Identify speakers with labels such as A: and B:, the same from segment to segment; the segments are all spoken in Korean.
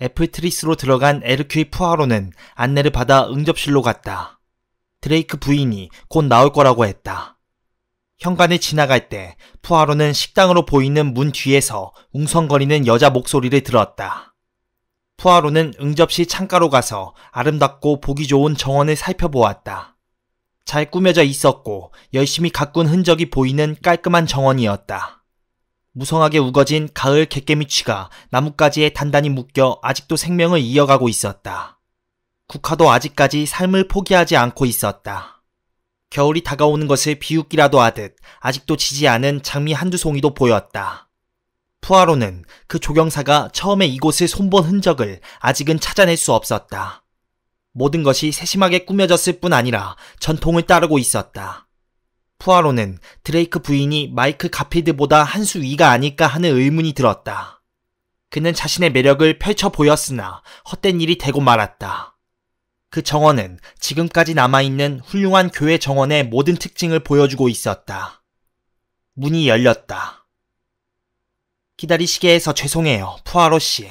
A: 애플트리스로 들어간 에르큐이 푸아로는 안내를 받아 응접실로 갔다. 드레이크 부인이 곧 나올 거라고 했다. 현관을 지나갈 때 푸아로는 식당으로 보이는 문 뒤에서 웅성거리는 여자 목소리를 들었다. 푸아로는 응접실 창가로 가서 아름답고 보기 좋은 정원을 살펴보았다. 잘 꾸며져 있었고 열심히 가꾼 흔적이 보이는 깔끔한 정원이었다. 무성하게 우거진 가을 갯개미취가 나뭇가지에 단단히 묶여 아직도 생명을 이어가고 있었다. 국화도 아직까지 삶을 포기하지 않고 있었다. 겨울이 다가오는 것을 비웃기라도 하듯 아직도 지지 않은 장미 한두 송이도 보였다. 푸아로는 그 조경사가 처음에 이곳을 손본 흔적을 아직은 찾아낼 수 없었다. 모든 것이 세심하게 꾸며졌을 뿐 아니라 전통을 따르고 있었다. 푸아로는 드레이크 부인이 마이클 가필드보다 한 수 위가 아닐까 하는 의문이 들었다. 그는 자신의 매력을 펼쳐 보였으나 헛된 일이 되고 말았다. 그 정원은 지금까지 남아있는 훌륭한 교회 정원의 모든 특징을 보여주고 있었다. 문이 열렸다. 기다리시게 해서 죄송해요, 푸아로 씨.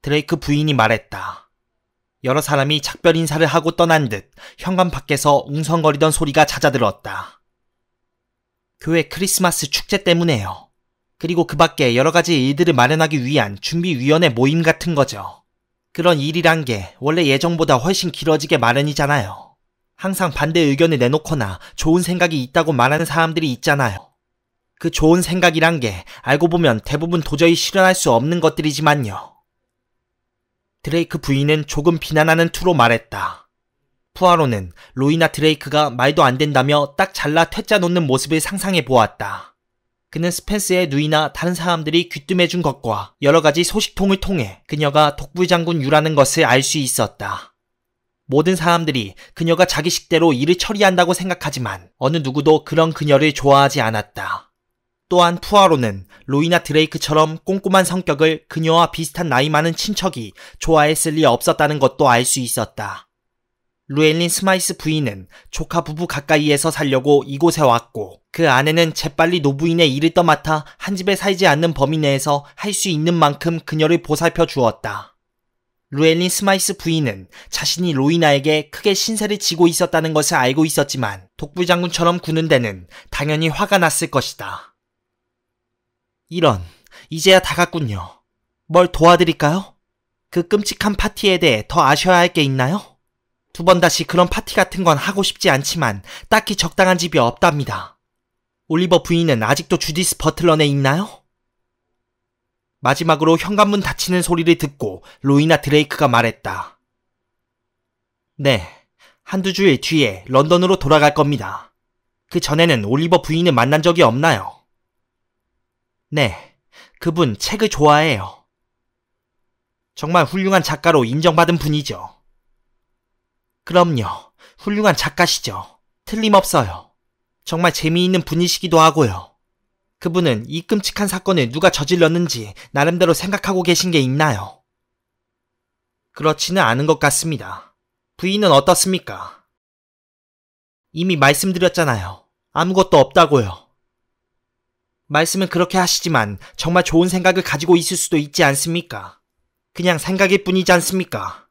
A: 드레이크 부인이 말했다. 여러 사람이 작별 인사를 하고 떠난 듯 현관 밖에서 웅성거리던 소리가 잦아들었다. 교회 크리스마스 축제 때문에요. 그리고 그 밖에 여러 가지 일들을 마련하기 위한 준비위원회 모임 같은 거죠. 그런 일이란 게 원래 예정보다 훨씬 길어지게 마련이잖아요. 항상 반대 의견을 내놓거나 좋은 생각이 있다고 말하는 사람들이 있잖아요. 그 좋은 생각이란 게 알고 보면 대부분 도저히 실현할 수 없는 것들이지만요. 드레이크 부인은 조금 비난하는 투로 말했다. 푸아로는 로이나 드레이크가 말도 안 된다며 딱 잘라 퇴짜 놓는 모습을 상상해 보았다. 그는 스펜스의 누이나 다른 사람들이 귀뜸해준 것과 여러 가지 소식통을 통해 그녀가 독불장군 유라는 것을 알 수 있었다. 모든 사람들이 그녀가 자기 식대로 일을 처리한다고 생각하지만 어느 누구도 그런 그녀를 좋아하지 않았다. 또한 푸아로는 로이나 드레이크처럼 꼼꼼한 성격을 그녀와 비슷한 나이 많은 친척이 좋아했을 리 없었다는 것도 알 수 있었다. 루엘린 스마이스 부인은 조카 부부 가까이에서 살려고 이곳에 왔고 그 아내는 재빨리 노부인의 일을 떠맡아 한 집에 살지 않는 범위 내에서 할 수 있는 만큼 그녀를 보살펴 주었다. 루엘린 스마이스 부인은 자신이 로이나에게 크게 신세를 지고 있었다는 것을 알고 있었지만 독불장군처럼 구는 데는 당연히 화가 났을 것이다. 이런, 이제야 다 갔군요. 뭘 도와드릴까요? 그 끔찍한 파티에 대해 더 아셔야 할 게 있나요? 두 번 다시 그런 파티 같은 건 하고 싶지 않지만 딱히 적당한 집이 없답니다. 올리버 부인은 아직도 주디스 버틀런에 있나요? 마지막으로 현관문 닫히는 소리를 듣고 로이나 드레이크가 말했다. 네, 한두 주일 뒤에 런던으로 돌아갈 겁니다. 그 전에는 올리버 부인을 만난 적이 없나요? 네, 그분 책을 좋아해요. 정말 훌륭한 작가로 인정받은 분이죠. 그럼요, 훌륭한 작가시죠. 틀림없어요. 정말 재미있는 분이시기도 하고요. 그분은 이 끔찍한 사건을 누가 저질렀는지 나름대로 생각하고 계신 게 있나요? 그렇지는 않은 것 같습니다. 부인은 어떻습니까? 이미 말씀드렸잖아요. 아무것도 없다고요. 말씀은 그렇게 하시지만 정말 좋은 생각을 가지고 있을 수도 있지 않습니까? 그냥 생각일 뿐이지 않습니까?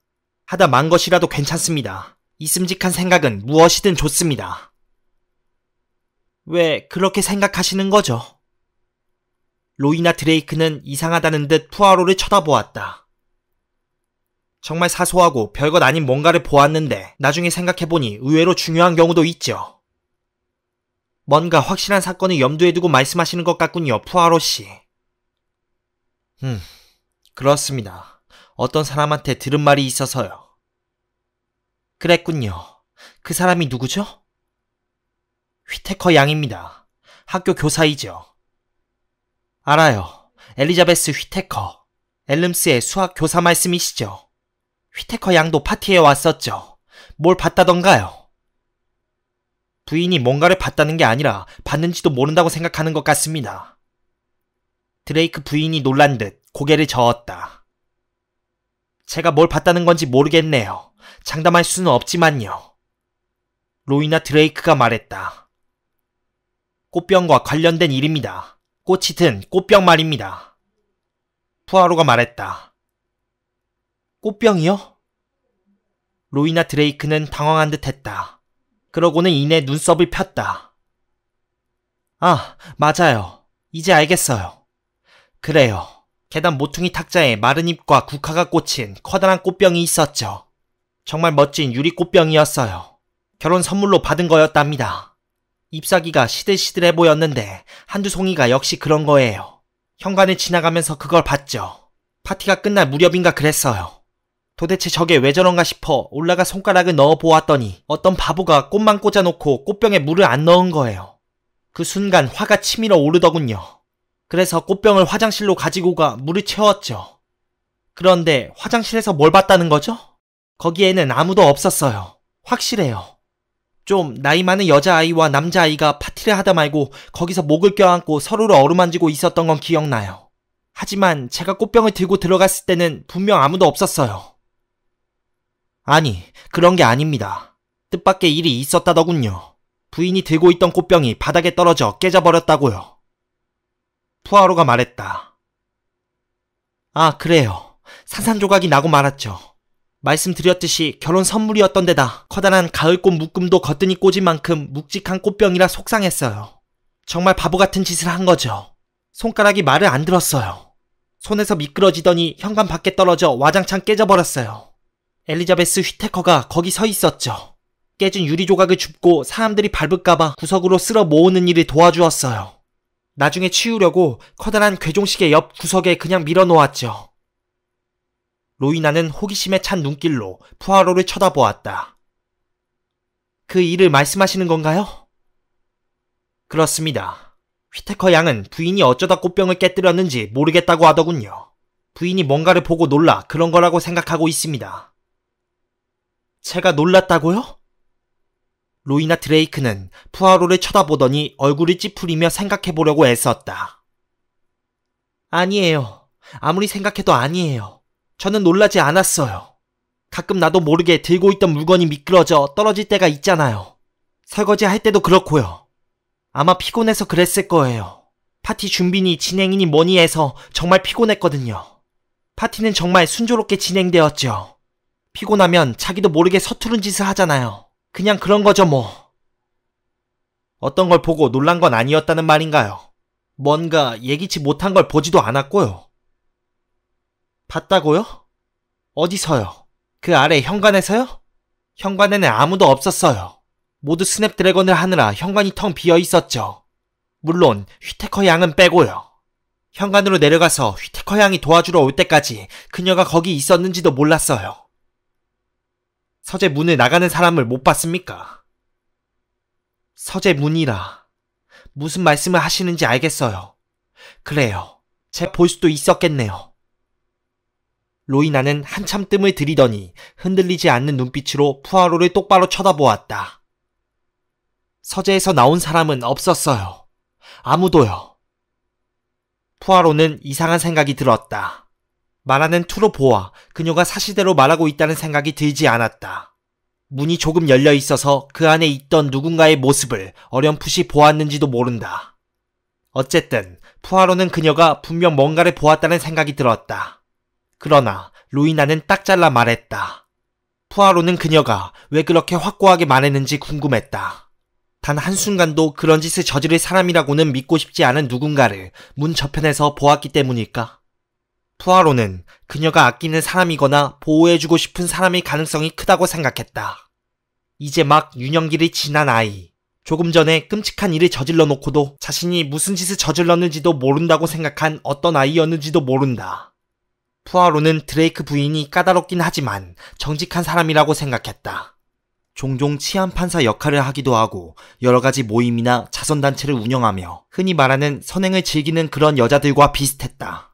A: 하다 만 것이라도 괜찮습니다. 있음직한 생각은 무엇이든 좋습니다. 왜 그렇게 생각하시는 거죠? 로이나 드레이크는 이상하다는 듯 푸아로를 쳐다보았다. 정말 사소하고 별것 아닌 뭔가를 보았는데 나중에 생각해보니 의외로 중요한 경우도 있죠. 뭔가 확실한 사건을 염두에 두고 말씀하시는 것 같군요, 푸아로 씨. 그렇습니다. 어떤 사람한테 들은 말이 있어서요. 그랬군요. 그 사람이 누구죠? 휘테커 양입니다. 학교 교사이죠. 알아요. 엘리자베스 휘테커. 엘름스의 수학 교사 말씀이시죠. 휘테커 양도 파티에 왔었죠. 뭘 봤다던가요? 부인이 뭔가를 봤다는 게 아니라 봤는지도 모른다고 생각하는 것 같습니다. 드레이크 부인이 놀란 듯 고개를 저었다. 제가 뭘 봤다는 건지 모르겠네요. 장담할 수는 없지만요. 로이나 드레이크가 말했다. 꽃병과 관련된 일입니다. 꽃이 든 꽃병 말입니다. 푸아로가 말했다. 꽃병이요? 로이나 드레이크는 당황한 듯 했다. 그러고는 이내 눈썹을 폈다. 아, 맞아요. 이제 알겠어요. 그래요. 계단 모퉁이 탁자에 마른 잎과 국화가 꽂힌 커다란 꽃병이 있었죠. 정말 멋진 유리 꽃병이었어요. 결혼 선물로 받은 거였답니다. 잎사귀가 시들시들해 보였는데 한두 송이가 역시 그런 거예요. 현관을 지나가면서 그걸 봤죠. 파티가 끝날 무렵인가 그랬어요. 도대체 저게 왜 저런가 싶어 올라가 손가락을 넣어 보았더니 어떤 바보가 꽃만 꽂아놓고 꽃병에 물을 안 넣은 거예요. 그 순간 화가 치밀어 오르더군요. 그래서 꽃병을 화장실로 가지고 가 물을 채웠죠. 그런데 화장실에서 뭘 봤다는 거죠? 거기에는 아무도 없었어요. 확실해요. 좀 나이 많은 여자아이와 남자아이가 파티를 하다 말고 거기서 목을 껴안고 서로를 어루만지고 있었던 건 기억나요. 하지만 제가 꽃병을 들고 들어갔을 때는 분명 아무도 없었어요. 아니, 그런 게 아닙니다. 뜻밖의 일이 있었다더군요. 부인이 들고 있던 꽃병이 바닥에 떨어져 깨져버렸다고요. 푸아로가 말했다. 아, 그래요. 산산조각이 나고 말았죠. 말씀드렸듯이 결혼 선물이었던 데다 커다란 가을꽃 묶음도 거뜬히 꽂은 만큼 묵직한 꽃병이라 속상했어요. 정말 바보 같은 짓을 한 거죠. 손가락이 말을 안 들었어요. 손에서 미끄러지더니 현관 밖에 떨어져 와장창 깨져버렸어요. 엘리자베스 휘테커가 거기 서 있었죠. 깨진 유리 조각을 줍고 사람들이 밟을까봐 구석으로 쓸어 모으는 일을 도와주었어요. 나중에 치우려고 커다란 괴종식의 옆 구석에 그냥 밀어놓았죠. 로이나는 호기심에 찬 눈길로 푸아로를 쳐다보았다. 그 일을 말씀하시는 건가요? 그렇습니다. 휘테커 양은 부인이 어쩌다 꽃병을 깨뜨렸는지 모르겠다고 하더군요. 부인이 뭔가를 보고 놀라 그런 거라고 생각하고 있습니다. 제가 놀랐다고요? 로이나 드레이크는 푸아로를 쳐다보더니 얼굴을 찌푸리며 생각해보려고 애썼다. 아니에요. 아무리 생각해도 아니에요. 저는 놀라지 않았어요. 가끔 나도 모르게 들고 있던 물건이 미끄러져 떨어질 때가 있잖아요. 설거지 할 때도 그렇고요. 아마 피곤해서 그랬을 거예요. 파티 준비니 진행이니 뭐니 해서 정말 피곤했거든요. 파티는 정말 순조롭게 진행되었죠. 피곤하면 자기도 모르게 서투른 짓을 하잖아요. 그냥 그런 거죠 뭐. 어떤 걸 보고 놀란 건 아니었다는 말인가요? 뭔가 예기치 못한 걸 보지도 않았고요. 봤다고요? 어디서요? 그 아래 현관에서요? 현관에는 아무도 없었어요. 모두 스냅드래곤을 하느라 현관이 텅 비어 있었죠. 물론 휘테커 양은 빼고요. 현관으로 내려가서 휘테커 양이 도와주러 올 때까지 그녀가 거기 있었는지도 몰랐어요. 서재 문을 나가는 사람을 못 봤습니까? 서재 문이라. 무슨 말씀을 하시는지 알겠어요. 그래요. 제가 볼 수도 있었겠네요. 로이나는 한참 뜸을 들이더니 흔들리지 않는 눈빛으로 푸아로를 똑바로 쳐다보았다. 서재에서 나온 사람은 없었어요. 아무도요. 푸아로는 이상한 생각이 들었다. 말하는 투로보아 그녀가 사실대로 말하고 있다는 생각이 들지 않았다. 문이 조금 열려 있어서 그 안에 있던 누군가의 모습을 어렴풋이 보았는지도 모른다. 어쨌든 푸아로는 그녀가 분명 뭔가를 보았다는 생각이 들었다. 그러나 로이나는 딱 잘라 말했다. 푸아로는 그녀가 왜 그렇게 확고하게 말했는지 궁금했다. 단 한순간도 그런 짓을 저지를 사람이라고는 믿고 싶지 않은 누군가를 문 저편에서 보았기 때문일까? 푸아로는 그녀가 아끼는 사람이거나 보호해주고 싶은 사람일 가능성이 크다고 생각했다. 이제 막 유년기를 지난 아이. 조금 전에 끔찍한 일을 저질러 놓고도 자신이 무슨 짓을 저질렀는지도 모른다고 생각한 어떤 아이였는지도 모른다. 푸아로는 드레이크 부인이 까다롭긴 하지만 정직한 사람이라고 생각했다. 종종 치안판사 역할을 하기도 하고 여러 가지 모임이나 자선단체를 운영하며 흔히 말하는 선행을 즐기는 그런 여자들과 비슷했다.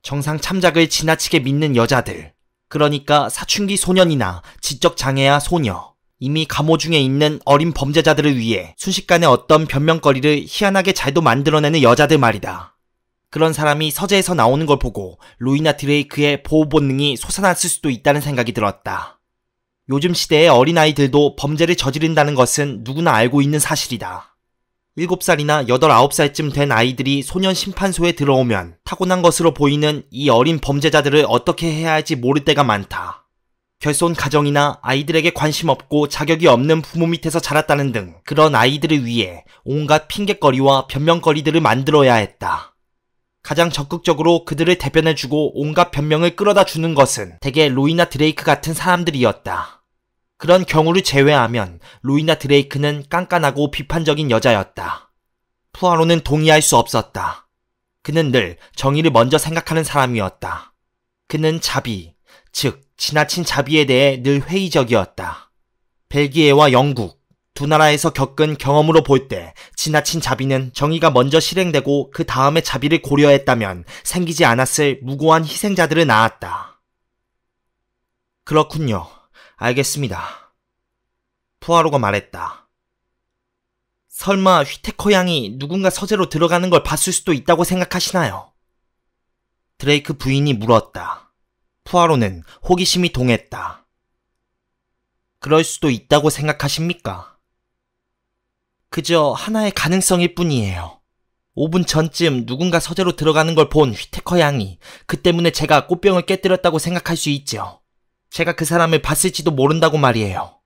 A: 정상 참작을 지나치게 믿는 여자들, 그러니까 사춘기 소년이나 지적 장애아 소녀, 이미 감호 중에 있는 어린 범죄자들을 위해 순식간에 어떤 변명거리를 희한하게 잘도 만들어내는 여자들 말이다. 그런 사람이 서재에서 나오는 걸 보고 로이나 드레이크의 보호 본능이 솟아났을 수도 있다는 생각이 들었다. 요즘 시대의 어린아이들도 범죄를 저지른다는 것은 누구나 알고 있는 사실이다. 7살이나 8, 9살쯤 된 아이들이 소년 심판소에 들어오면 타고난 것으로 보이는 이 어린 범죄자들을 어떻게 해야 할지 모를 때가 많다. 결손 가정이나 아이들에게 관심 없고 자격이 없는 부모 밑에서 자랐다는 등 그런 아이들을 위해 온갖 핑곗거리와 변명거리들을 만들어야 했다. 가장 적극적으로 그들을 대변해주고 온갖 변명을 끌어다 주는 것은 대개 로이나 드레이크 같은 사람들이었다. 그런 경우를 제외하면 로이나 드레이크는 깐깐하고 비판적인 여자였다. 푸아로는 동의할 수 없었다. 그는 늘 정의를 먼저 생각하는 사람이었다. 그는 자비, 즉 지나친 자비에 대해 늘 회의적이었다. 벨기에와 영국, 두 나라에서 겪은 경험으로 볼 때 지나친 자비는 정의가 먼저 실행되고 그 다음에 자비를 고려했다면 생기지 않았을 무고한 희생자들을 낳았다. 그렇군요. 알겠습니다. 푸아로가 말했다. 설마 휘테커 양이 누군가 서재로 들어가는 걸 봤을 수도 있다고 생각하시나요? 드레이크 부인이 물었다. 푸아로는 호기심이 동했다. 그럴 수도 있다고 생각하십니까? 그저 하나의 가능성일 뿐이에요. 5분 전쯤 누군가 서재로 들어가는 걸 본 휘테커 양이 그 때문에 제가 꽃병을 깨뜨렸다고 생각할 수 있죠. 제가 그 사람을 봤을지도 모른다고 말이에요.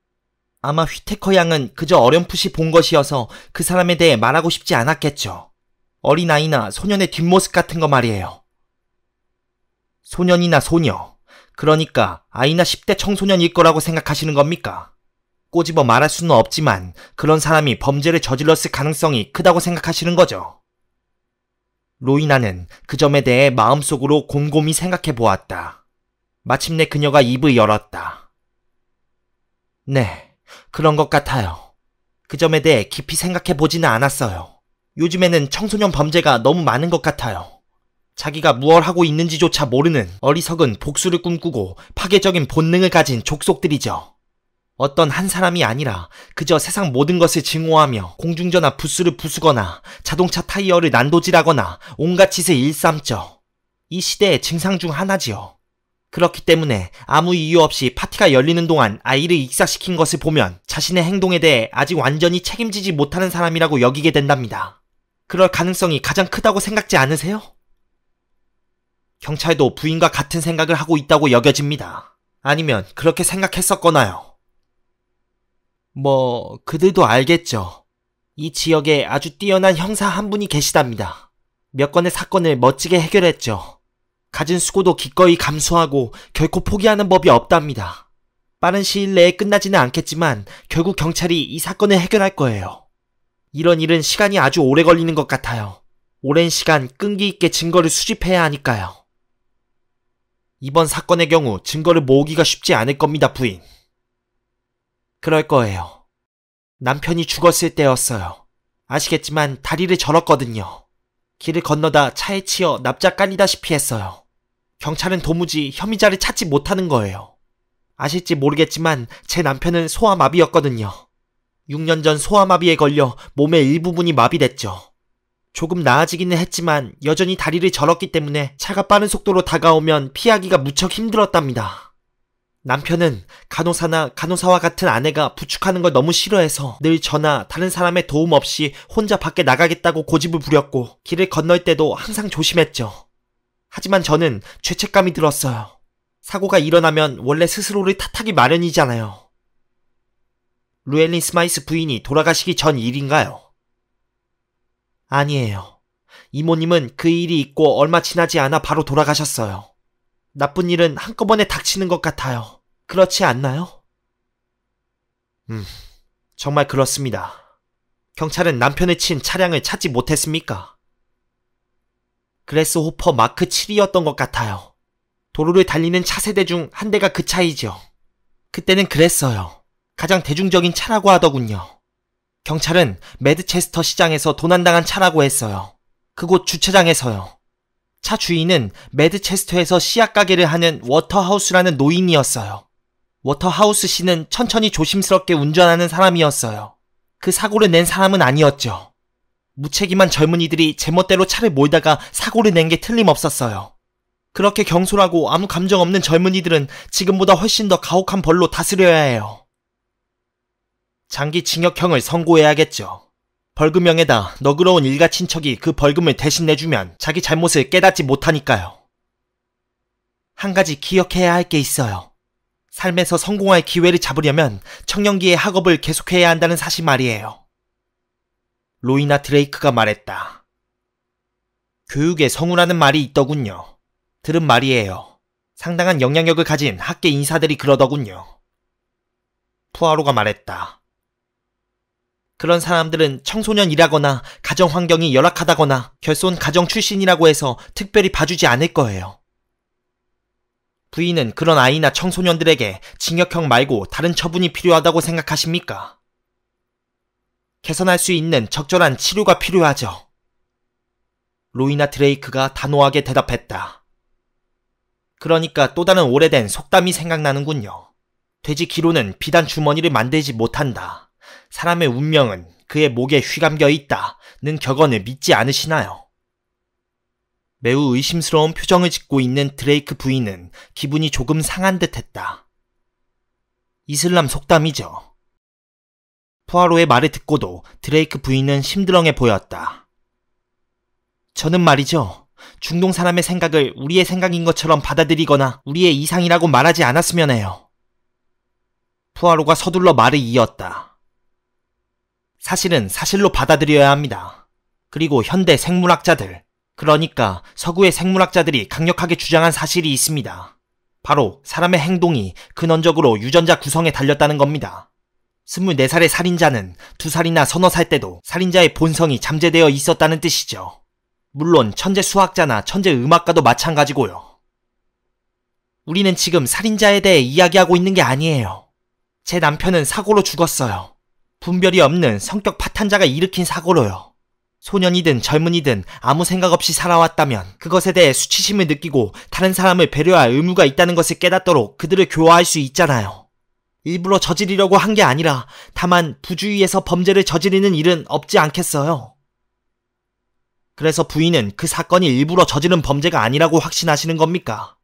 A: 아마 휘테커 양은 그저 어렴풋이 본 것이어서 그 사람에 대해 말하고 싶지 않았겠죠. 어린아이나 소년의 뒷모습 같은 거 말이에요. 소년이나 소녀, 그러니까 아이나 10대 청소년일 거라고 생각하시는 겁니까? 꼬집어 말할 수는 없지만 그런 사람이 범죄를 저질렀을 가능성이 크다고 생각하시는 거죠. 로이나는 그 점에 대해 마음속으로 곰곰이 생각해 보았다. 마침내 그녀가 입을 열었다. 네, 그런 것 같아요. 그 점에 대해 깊이 생각해 보지는 않았어요. 요즘에는 청소년 범죄가 너무 많은 것 같아요. 자기가 무얼 하고 있는지조차 모르는 어리석은 복수를 꿈꾸고 파괴적인 본능을 가진 족속들이죠. 어떤 한 사람이 아니라 그저 세상 모든 것을 증오하며 공중전화 부스를 부수거나 자동차 타이어를 난도질하거나 온갖 짓을 일삼죠. 이 시대의 증상 중 하나지요. 그렇기 때문에 아무 이유 없이 파티가 열리는 동안 아이를 익사시킨 것을 보면 자신의 행동에 대해 아직 완전히 책임지지 못하는 사람이라고 여기게 된답니다. 그럴 가능성이 가장 크다고 생각지 않으세요? 경찰도 부인과 같은 생각을 하고 있다고 여겨집니다. 아니면 그렇게 생각했었거나요. 그들도 알겠죠. 이 지역에 아주 뛰어난 형사 한 분이 계시답니다. 몇 건의 사건을 멋지게 해결했죠. 가진 수고도 기꺼이 감수하고 결코 포기하는 법이 없답니다. 빠른 시일 내에 끝나지는 않겠지만 결국 경찰이 이 사건을 해결할 거예요. 이런 일은 시간이 아주 오래 걸리는 것 같아요. 오랜 시간 끈기 있게 증거를 수집해야 하니까요. 이번 사건의 경우 증거를 모으기가 쉽지 않을 겁니다, 부인. 그럴 거예요. 남편이 죽었을 때였어요. 아시겠지만 다리를 절었거든요. 길을 건너다 차에 치여 납작 깔리다시피 했어요. 경찰은 도무지 혐의자를 찾지 못하는 거예요. 아실지 모르겠지만 제 남편은 소아마비였거든요. 6년 전 소아마비에 걸려 몸의 일부분이 마비됐죠. 조금 나아지기는 했지만 여전히 다리를 절었기 때문에 차가 빠른 속도로 다가오면 피하기가 무척 힘들었답니다. 남편은 간호사나 간호사와 같은 아내가 부축하는 걸 너무 싫어해서 늘 저나 다른 사람의 도움 없이 혼자 밖에 나가겠다고 고집을 부렸고 길을 건널 때도 항상 조심했죠. 하지만 저는 죄책감이 들었어요. 사고가 일어나면 원래 스스로를 탓하기 마련이잖아요. 루엘린 스마이스 부인이 돌아가시기 전 일인가요? 아니에요. 이모님은 그 일이 있고 얼마 지나지 않아 바로 돌아가셨어요. 나쁜 일은 한꺼번에 닥치는 것 같아요. 그렇지 않나요? 정말 그렇습니다. 경찰은 남편을 친 차량을 찾지 못했습니까? 그래스호퍼 마크 7이었던 것 같아요. 도로를 달리는 차세대 중 한 대가 그 차이죠. 그때는 그랬어요. 가장 대중적인 차라고 하더군요. 경찰은 매드체스터 시장에서 도난당한 차라고 했어요. 그곳 주차장에서요. 차 주인은 매드체스터에서 씨앗 가게를 하는 워터하우스라는 노인이었어요. 워터하우스 씨는 천천히 조심스럽게 운전하는 사람이었어요. 그 사고를 낸 사람은 아니었죠. 무책임한 젊은이들이 제멋대로 차를 몰다가 사고를 낸 게 틀림없었어요. 그렇게 경솔하고 아무 감정 없는 젊은이들은 지금보다 훨씬 더 가혹한 벌로 다스려야 해요. 장기 징역형을 선고해야겠죠. 벌금형에다 너그러운 일가 친척이 그 벌금을 대신 내주면 자기 잘못을 깨닫지 못하니까요. 한 가지 기억해야 할 게 있어요. 삶에서 성공할 기회를 잡으려면 청년기의 학업을 계속해야 한다는 사실 말이에요. 로이나 드레이크가 말했다. 교육의 성우라는 말이 있더군요. 들은 말이에요. 상당한 영향력을 가진 학계 인사들이 그러더군요. 푸아로가 말했다. 그런 사람들은 청소년이라거나 가정 환경이 열악하다거나 결손 가정 출신이라고 해서 특별히 봐주지 않을 거예요. 부인은 그런 아이나 청소년들에게 징역형 말고 다른 처분이 필요하다고 생각하십니까? 개선할 수 있는 적절한 치료가 필요하죠. 로이나 드레이크가 단호하게 대답했다. 그러니까 또 다른 오래된 속담이 생각나는군요. 돼지 기로는 비단 주머니를 만들지 못한다. 사람의 운명은 그의 목에 휘감겨 있다는 격언을 믿지 않으시나요? 매우 의심스러운 표정을 짓고 있는 드레이크 부인은 기분이 조금 상한 듯 했다. 이슬람 속담이죠. 푸아로의 말을 듣고도 드레이크 부인은 심드렁해 보였다. 저는 말이죠. 중동 사람의 생각을 우리의 생각인 것처럼 받아들이거나 우리의 이상이라고 말하지 않았으면 해요. 푸아로가 서둘러 말을 이었다. 사실은 사실로 받아들여야 합니다. 그리고 현대 생물학자들, 그러니까 서구의 생물학자들이 강력하게 주장한 사실이 있습니다. 바로 사람의 행동이 근원적으로 유전자 구성에 달렸다는 겁니다. 24살의 살인자는 2살이나 서너 살 때도 살인자의 본성이 잠재되어 있었다는 뜻이죠. 물론 천재 수학자나 천재 음악가도 마찬가지고요. 우리는 지금 살인자에 대해 이야기하고 있는 게 아니에요. 제 남편은 사고로 죽었어요. 분별이 없는 성격 파탄자가 일으킨 사고로요. 소년이든 젊은이든 아무 생각 없이 살아왔다면 그것에 대해 수치심을 느끼고 다른 사람을 배려할 의무가 있다는 것을 깨닫도록 그들을 교화할 수 있잖아요. 일부러 저지르려고 한 게 아니라 다만 부주의해서 범죄를 저지르는 일은 없지 않겠어요. 그래서 부인은 그 사건이 일부러 저지른 범죄가 아니라고 확신하시는 겁니까?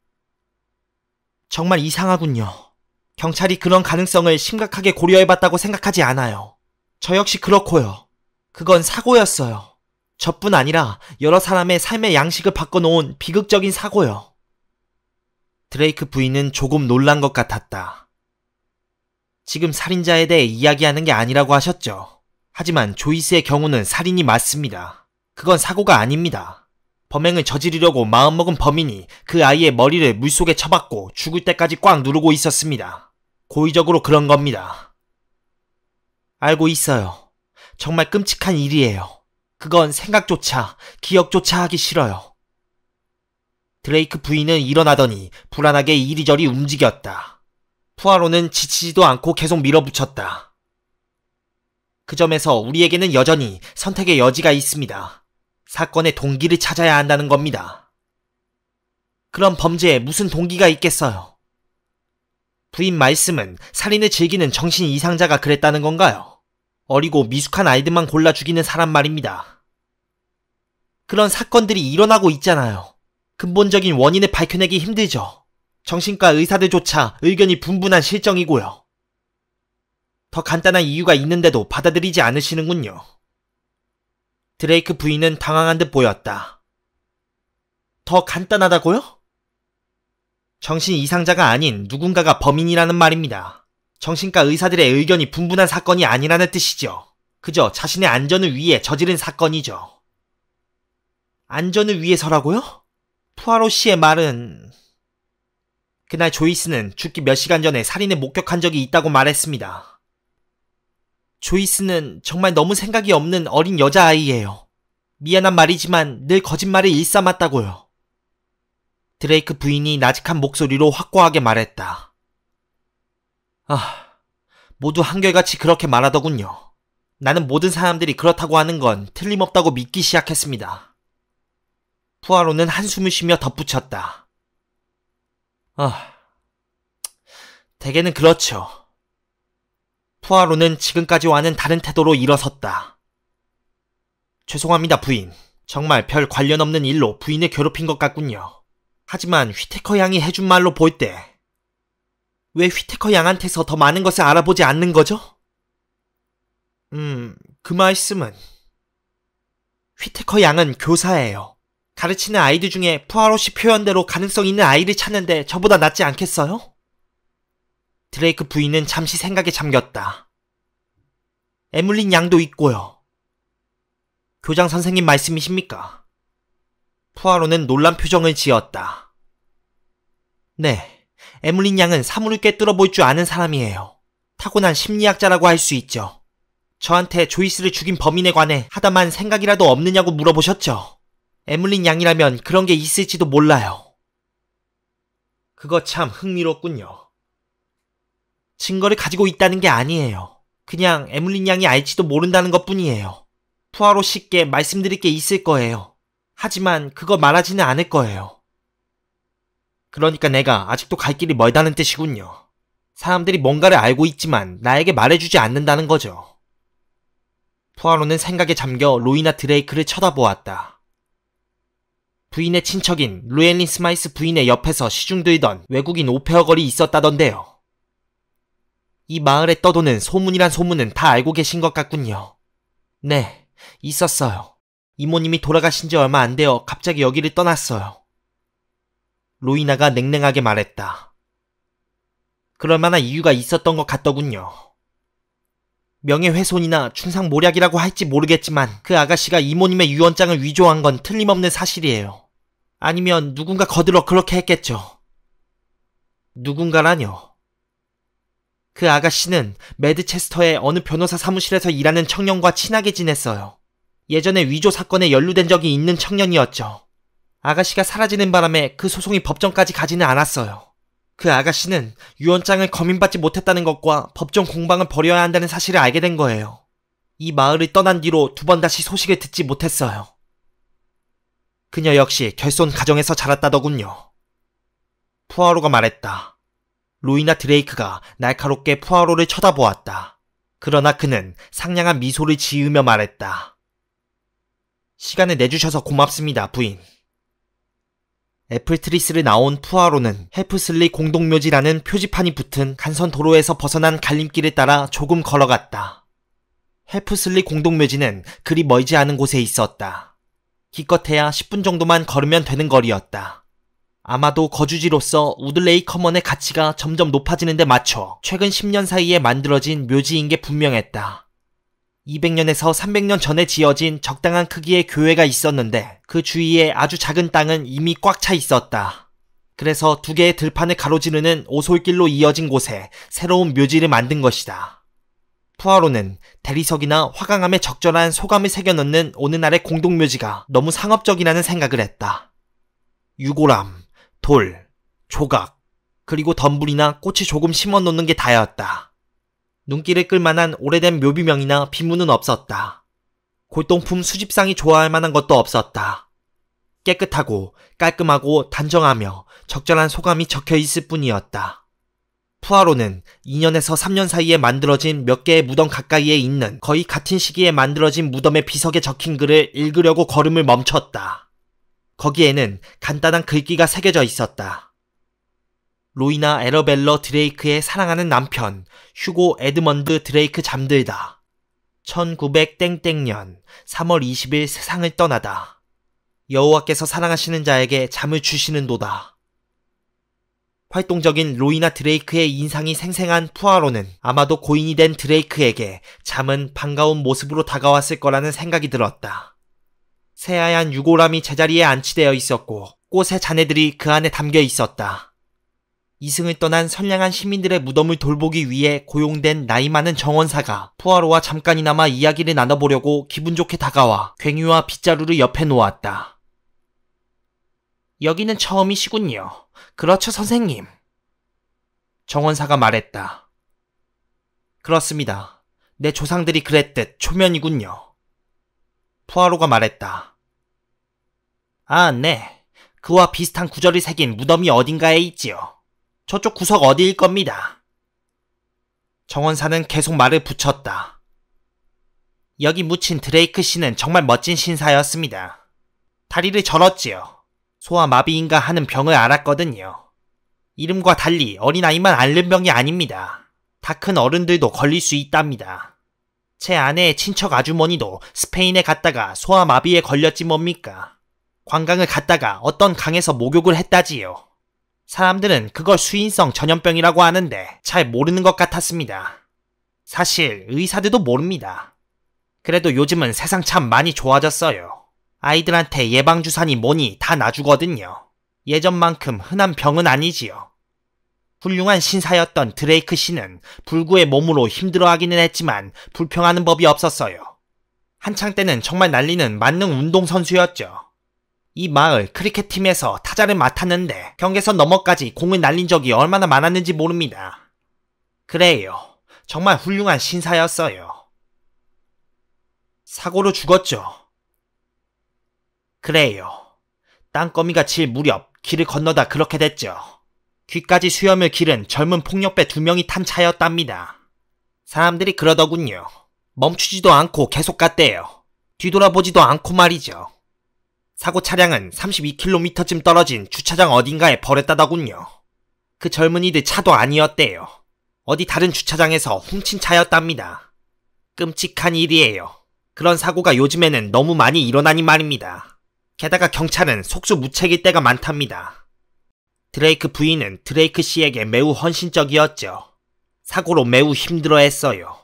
A: 정말 이상하군요. 경찰이 그런 가능성을 심각하게 고려해봤다고 생각하지 않아요. 저 역시 그렇고요. 그건 사고였어요. 저뿐 아니라 여러 사람의 삶의 양식을 바꿔놓은 비극적인 사고요. 드레이크 부인은 조금 놀란 것 같았다. 지금 살인자에 대해 이야기하는 게 아니라고 하셨죠. 하지만 조이스의 경우는 살인이 맞습니다. 그건 사고가 아닙니다. 범행을 저지르려고 마음먹은 범인이 그 아이의 머리를 물속에 쳐박고 죽을 때까지 꽉 누르고 있었습니다. 고의적으로 그런 겁니다. 알고 있어요. 정말 끔찍한 일이에요. 그건 생각조차, 기억조차 하기 싫어요. 드레이크 부인은 일어나더니 불안하게 이리저리 움직였다. 푸아로는 지치지도 않고 계속 밀어붙였다. 그 점에서 우리에게는 여전히 선택의 여지가 있습니다. 사건의 동기를 찾아야 한다는 겁니다. 그런 범죄에 무슨 동기가 있겠어요? 부인 말씀은 살인을 즐기는 정신 이상자가 그랬다는 건가요? 어리고 미숙한 아이들만 골라 죽이는 사람 말입니다. 그런 사건들이 일어나고 있잖아요. 근본적인 원인을 밝혀내기 힘들죠. 정신과 의사들조차 의견이 분분한 실정이고요. 더 간단한 이유가 있는데도 받아들이지 않으시는군요. 드레이크 부인은 당황한 듯 보였다. 더 간단하다고요? 정신 이상자가 아닌 누군가가 범인이라는 말입니다. 정신과 의사들의 의견이 분분한 사건이 아니라는 뜻이죠. 그저 자신의 안전을 위해 저지른 사건이죠. 안전을 위해서라고요? 푸아로 씨의 말은... 그날 조이스는 죽기 몇 시간 전에 살인을 목격한 적이 있다고 말했습니다. 조이스는 정말 너무 생각이 없는 어린 여자아이예요. 미안한 말이지만 늘 거짓말을 일삼았다고요. 드레이크 부인이 나직한 목소리로 확고하게 말했다. 모두 한결같이 그렇게 말하더군요. 나는 모든 사람들이 그렇다고 하는 건 틀림없다고 믿기 시작했습니다. 푸아로는 한숨을 쉬며 덧붙였다. 대개는 그렇죠. 푸아로는 지금까지와는 다른 태도로 일어섰다. 죄송합니다, 부인. 정말 별 관련 없는 일로 부인을 괴롭힌 것 같군요. 하지만 휘테커 양이 해준 말로 볼 때 왜 휘테커 양한테서 더 많은 것을 알아보지 않는 거죠? 그 말씀은... 휘테커 양은 교사예요. 가르치는 아이들 중에 푸아로 씨 표현대로 가능성 있는 아이를 찾는데 저보다 낫지 않겠어요? 드레이크 부인은 잠시 생각에 잠겼다. 에물린 양도 있고요. 교장 선생님 말씀이십니까? 푸아로는 놀란 표정을 지었다. 네, 에물린 양은 사물을 꿰뚫어 볼 줄 아는 사람이에요. 타고난 심리학자라고 할 수 있죠. 저한테 조이스를 죽인 범인에 관해 하다만 생각이라도 없느냐고 물어보셨죠. 에물린 양이라면 그런 게 있을지도 몰라요. 그거 참 흥미롭군요. 증거를 가지고 있다는 게 아니에요. 그냥 에물린 양이 알지도 모른다는 것뿐이에요. 푸아로 씨께 말씀드릴 게 있을 거예요. 하지만 그거 말하지는 않을 거예요. 그러니까 내가 아직도 갈 길이 멀다는 뜻이군요. 사람들이 뭔가를 알고 있지만 나에게 말해주지 않는다는 거죠. 푸아로는 생각에 잠겨 로이나 드레이크를 쳐다보았다. 부인의 친척인 루엘린 스마이스 부인의 옆에서 시중들던 외국인 오페어 걸이 있었다던데요. 이 마을에 떠도는 소문이란 소문은 다 알고 계신 것 같군요. 네, 있었어요. 이모님이 돌아가신 지 얼마 안 되어 갑자기 여기를 떠났어요. 로이나가 냉랭하게 말했다. 그럴 만한 이유가 있었던 것 같더군요. 명예훼손이나 충상모략이라고 할지 모르겠지만 그 아가씨가 이모님의 유언장을 위조한 건 틀림없는 사실이에요. 아니면 누군가 거들어 그렇게 했겠죠. 누군가라뇨. 그 아가씨는 매드체스터의 어느 변호사 사무실에서 일하는 청년과 친하게 지냈어요. 예전에 위조 사건에 연루된 적이 있는 청년이었죠. 아가씨가 사라지는 바람에 그 소송이 법정까지 가지는 않았어요. 그 아가씨는 유언장을 검인받지 못했다는 것과 법정 공방을 벌여야 한다는 사실을 알게 된 거예요. 이 마을을 떠난 뒤로 두 번 다시 소식을 듣지 못했어요. 그녀 역시 결손 가정에서 자랐다더군요. 푸아로가 말했다. 로이나 드레이크가 날카롭게 푸아로를 쳐다보았다. 그러나 그는 상냥한 미소를 지으며 말했다. 시간을 내주셔서 고맙습니다, 부인. 애플트리스를 나온 푸아로는 헬프슬리 공동묘지라는 표지판이 붙은 간선 도로에서 벗어난 갈림길을 따라 조금 걸어갔다. 헬프슬리 공동묘지는 그리 멀지 않은 곳에 있었다. 기껏해야 10분 정도만 걸으면 되는 거리였다. 아마도 거주지로서 우들레이 커먼의 가치가 점점 높아지는 데 맞춰 최근 10년 사이에 만들어진 묘지인 게 분명했다. 200년에서 300년 전에 지어진 적당한 크기의 교회가 있었는데 그 주위에 아주 작은 땅은 이미 꽉 차 있었다. 그래서 두 개의 들판을 가로지르는 오솔길로 이어진 곳에 새로운 묘지를 만든 것이다. 푸아로는 대리석이나 화강암에 적절한 소감을 새겨넣는 오늘날의 공동묘지가 너무 상업적이라는 생각을 했다. 유골암, 돌, 조각, 그리고 덤불이나 꽃을 조금 심어놓는 게 다였다. 눈길을 끌만한 오래된 묘비명이나 비문은 없었다. 골동품 수집상이 좋아할 만한 것도 없었다. 깨끗하고 깔끔하고 단정하며 적절한 소감이 적혀있을 뿐이었다. 푸아로는 2년에서 3년 사이에 만들어진 몇 개의 무덤 가까이에 있는 거의 같은 시기에 만들어진 무덤의 비석에 적힌 글을 읽으려고 걸음을 멈췄다. 거기에는 간단한 글귀가 새겨져 있었다. 로이나 에러벨러 드레이크의 사랑하는 남편 휴고 에드먼드 드레이크 잠들다. 1900땡땡년 3월 20일 세상을 떠나다. 여호와께서 사랑하시는 자에게 잠을 주시는도다. 활동적인 로이나 드레이크의 인상이 생생한 푸아로는 아마도 고인이 된 드레이크에게 잠은 반가운 모습으로 다가왔을 거라는 생각이 들었다. 새하얀 유골함이 제자리에 안치되어 있었고 꽃의 잔해들이 그 안에 담겨 있었다. 이승을 떠난 선량한 시민들의 무덤을 돌보기 위해 고용된 나이 많은 정원사가 푸아로와 잠깐이나마 이야기를 나눠보려고 기분 좋게 다가와 괭이와 빗자루를 옆에 놓았다. 여기는 처음이시군요. 그렇죠, 선생님. 정원사가 말했다. 그렇습니다. 내 조상들이 그랬듯 초면이군요. 푸아로가 말했다. 아, 네. 그와 비슷한 구절을 새긴 무덤이 어딘가에 있지요. 저쪽 구석 어디일 겁니다. 정원사는 계속 말을 붙였다. 여기 묻힌 드레이크 씨는 정말 멋진 신사였습니다. 다리를 절었지요. 소아마비인가 하는 병을 앓았거든요. 이름과 달리 어린아이만 앓는 병이 아닙니다. 다 큰 어른들도 걸릴 수 있답니다. 제 아내의 친척 아주머니도 스페인에 갔다가 소아마비에 걸렸지 뭡니까. 관광을 갔다가 어떤 강에서 목욕을 했다지요. 사람들은 그걸 수인성 전염병이라고 하는데 잘 모르는 것 같았습니다. 사실 의사들도 모릅니다. 그래도 요즘은 세상 참 많이 좋아졌어요. 아이들한테 예방주사니 뭐니 다 놔주거든요. 예전만큼 흔한 병은 아니지요. 훌륭한 신사였던 드레이크 씨는 불구의 몸으로 힘들어하기는 했지만 불평하는 법이 없었어요. 한창 때는 정말 날리는 만능 운동선수였죠. 이 마을 크리켓팀에서 타자를 맡았는데 경계선 너머까지 공을 날린 적이 얼마나 많았는지 모릅니다. 그래요. 정말 훌륭한 신사였어요. 사고로 죽었죠. 그래요. 땅거미가 질 무렵 길을 건너다 그렇게 됐죠. 귀까지 수염을 기른 젊은 폭력배 2명이 탄 차였답니다. 사람들이 그러더군요. 멈추지도 않고 계속 갔대요. 뒤돌아보지도 않고 말이죠. 사고 차량은 32km쯤 떨어진 주차장 어딘가에 버렸다더군요. 그 젊은이들 차도 아니었대요. 어디 다른 주차장에서 훔친 차였답니다. 끔찍한 일이에요. 그런 사고가 요즘에는 너무 많이 일어나니 말입니다. 게다가 경찰은 속수무책일 때가 많답니다. 드레이크 부인은 드레이크 씨에게 매우 헌신적이었죠. 사고로 매우 힘들어했어요.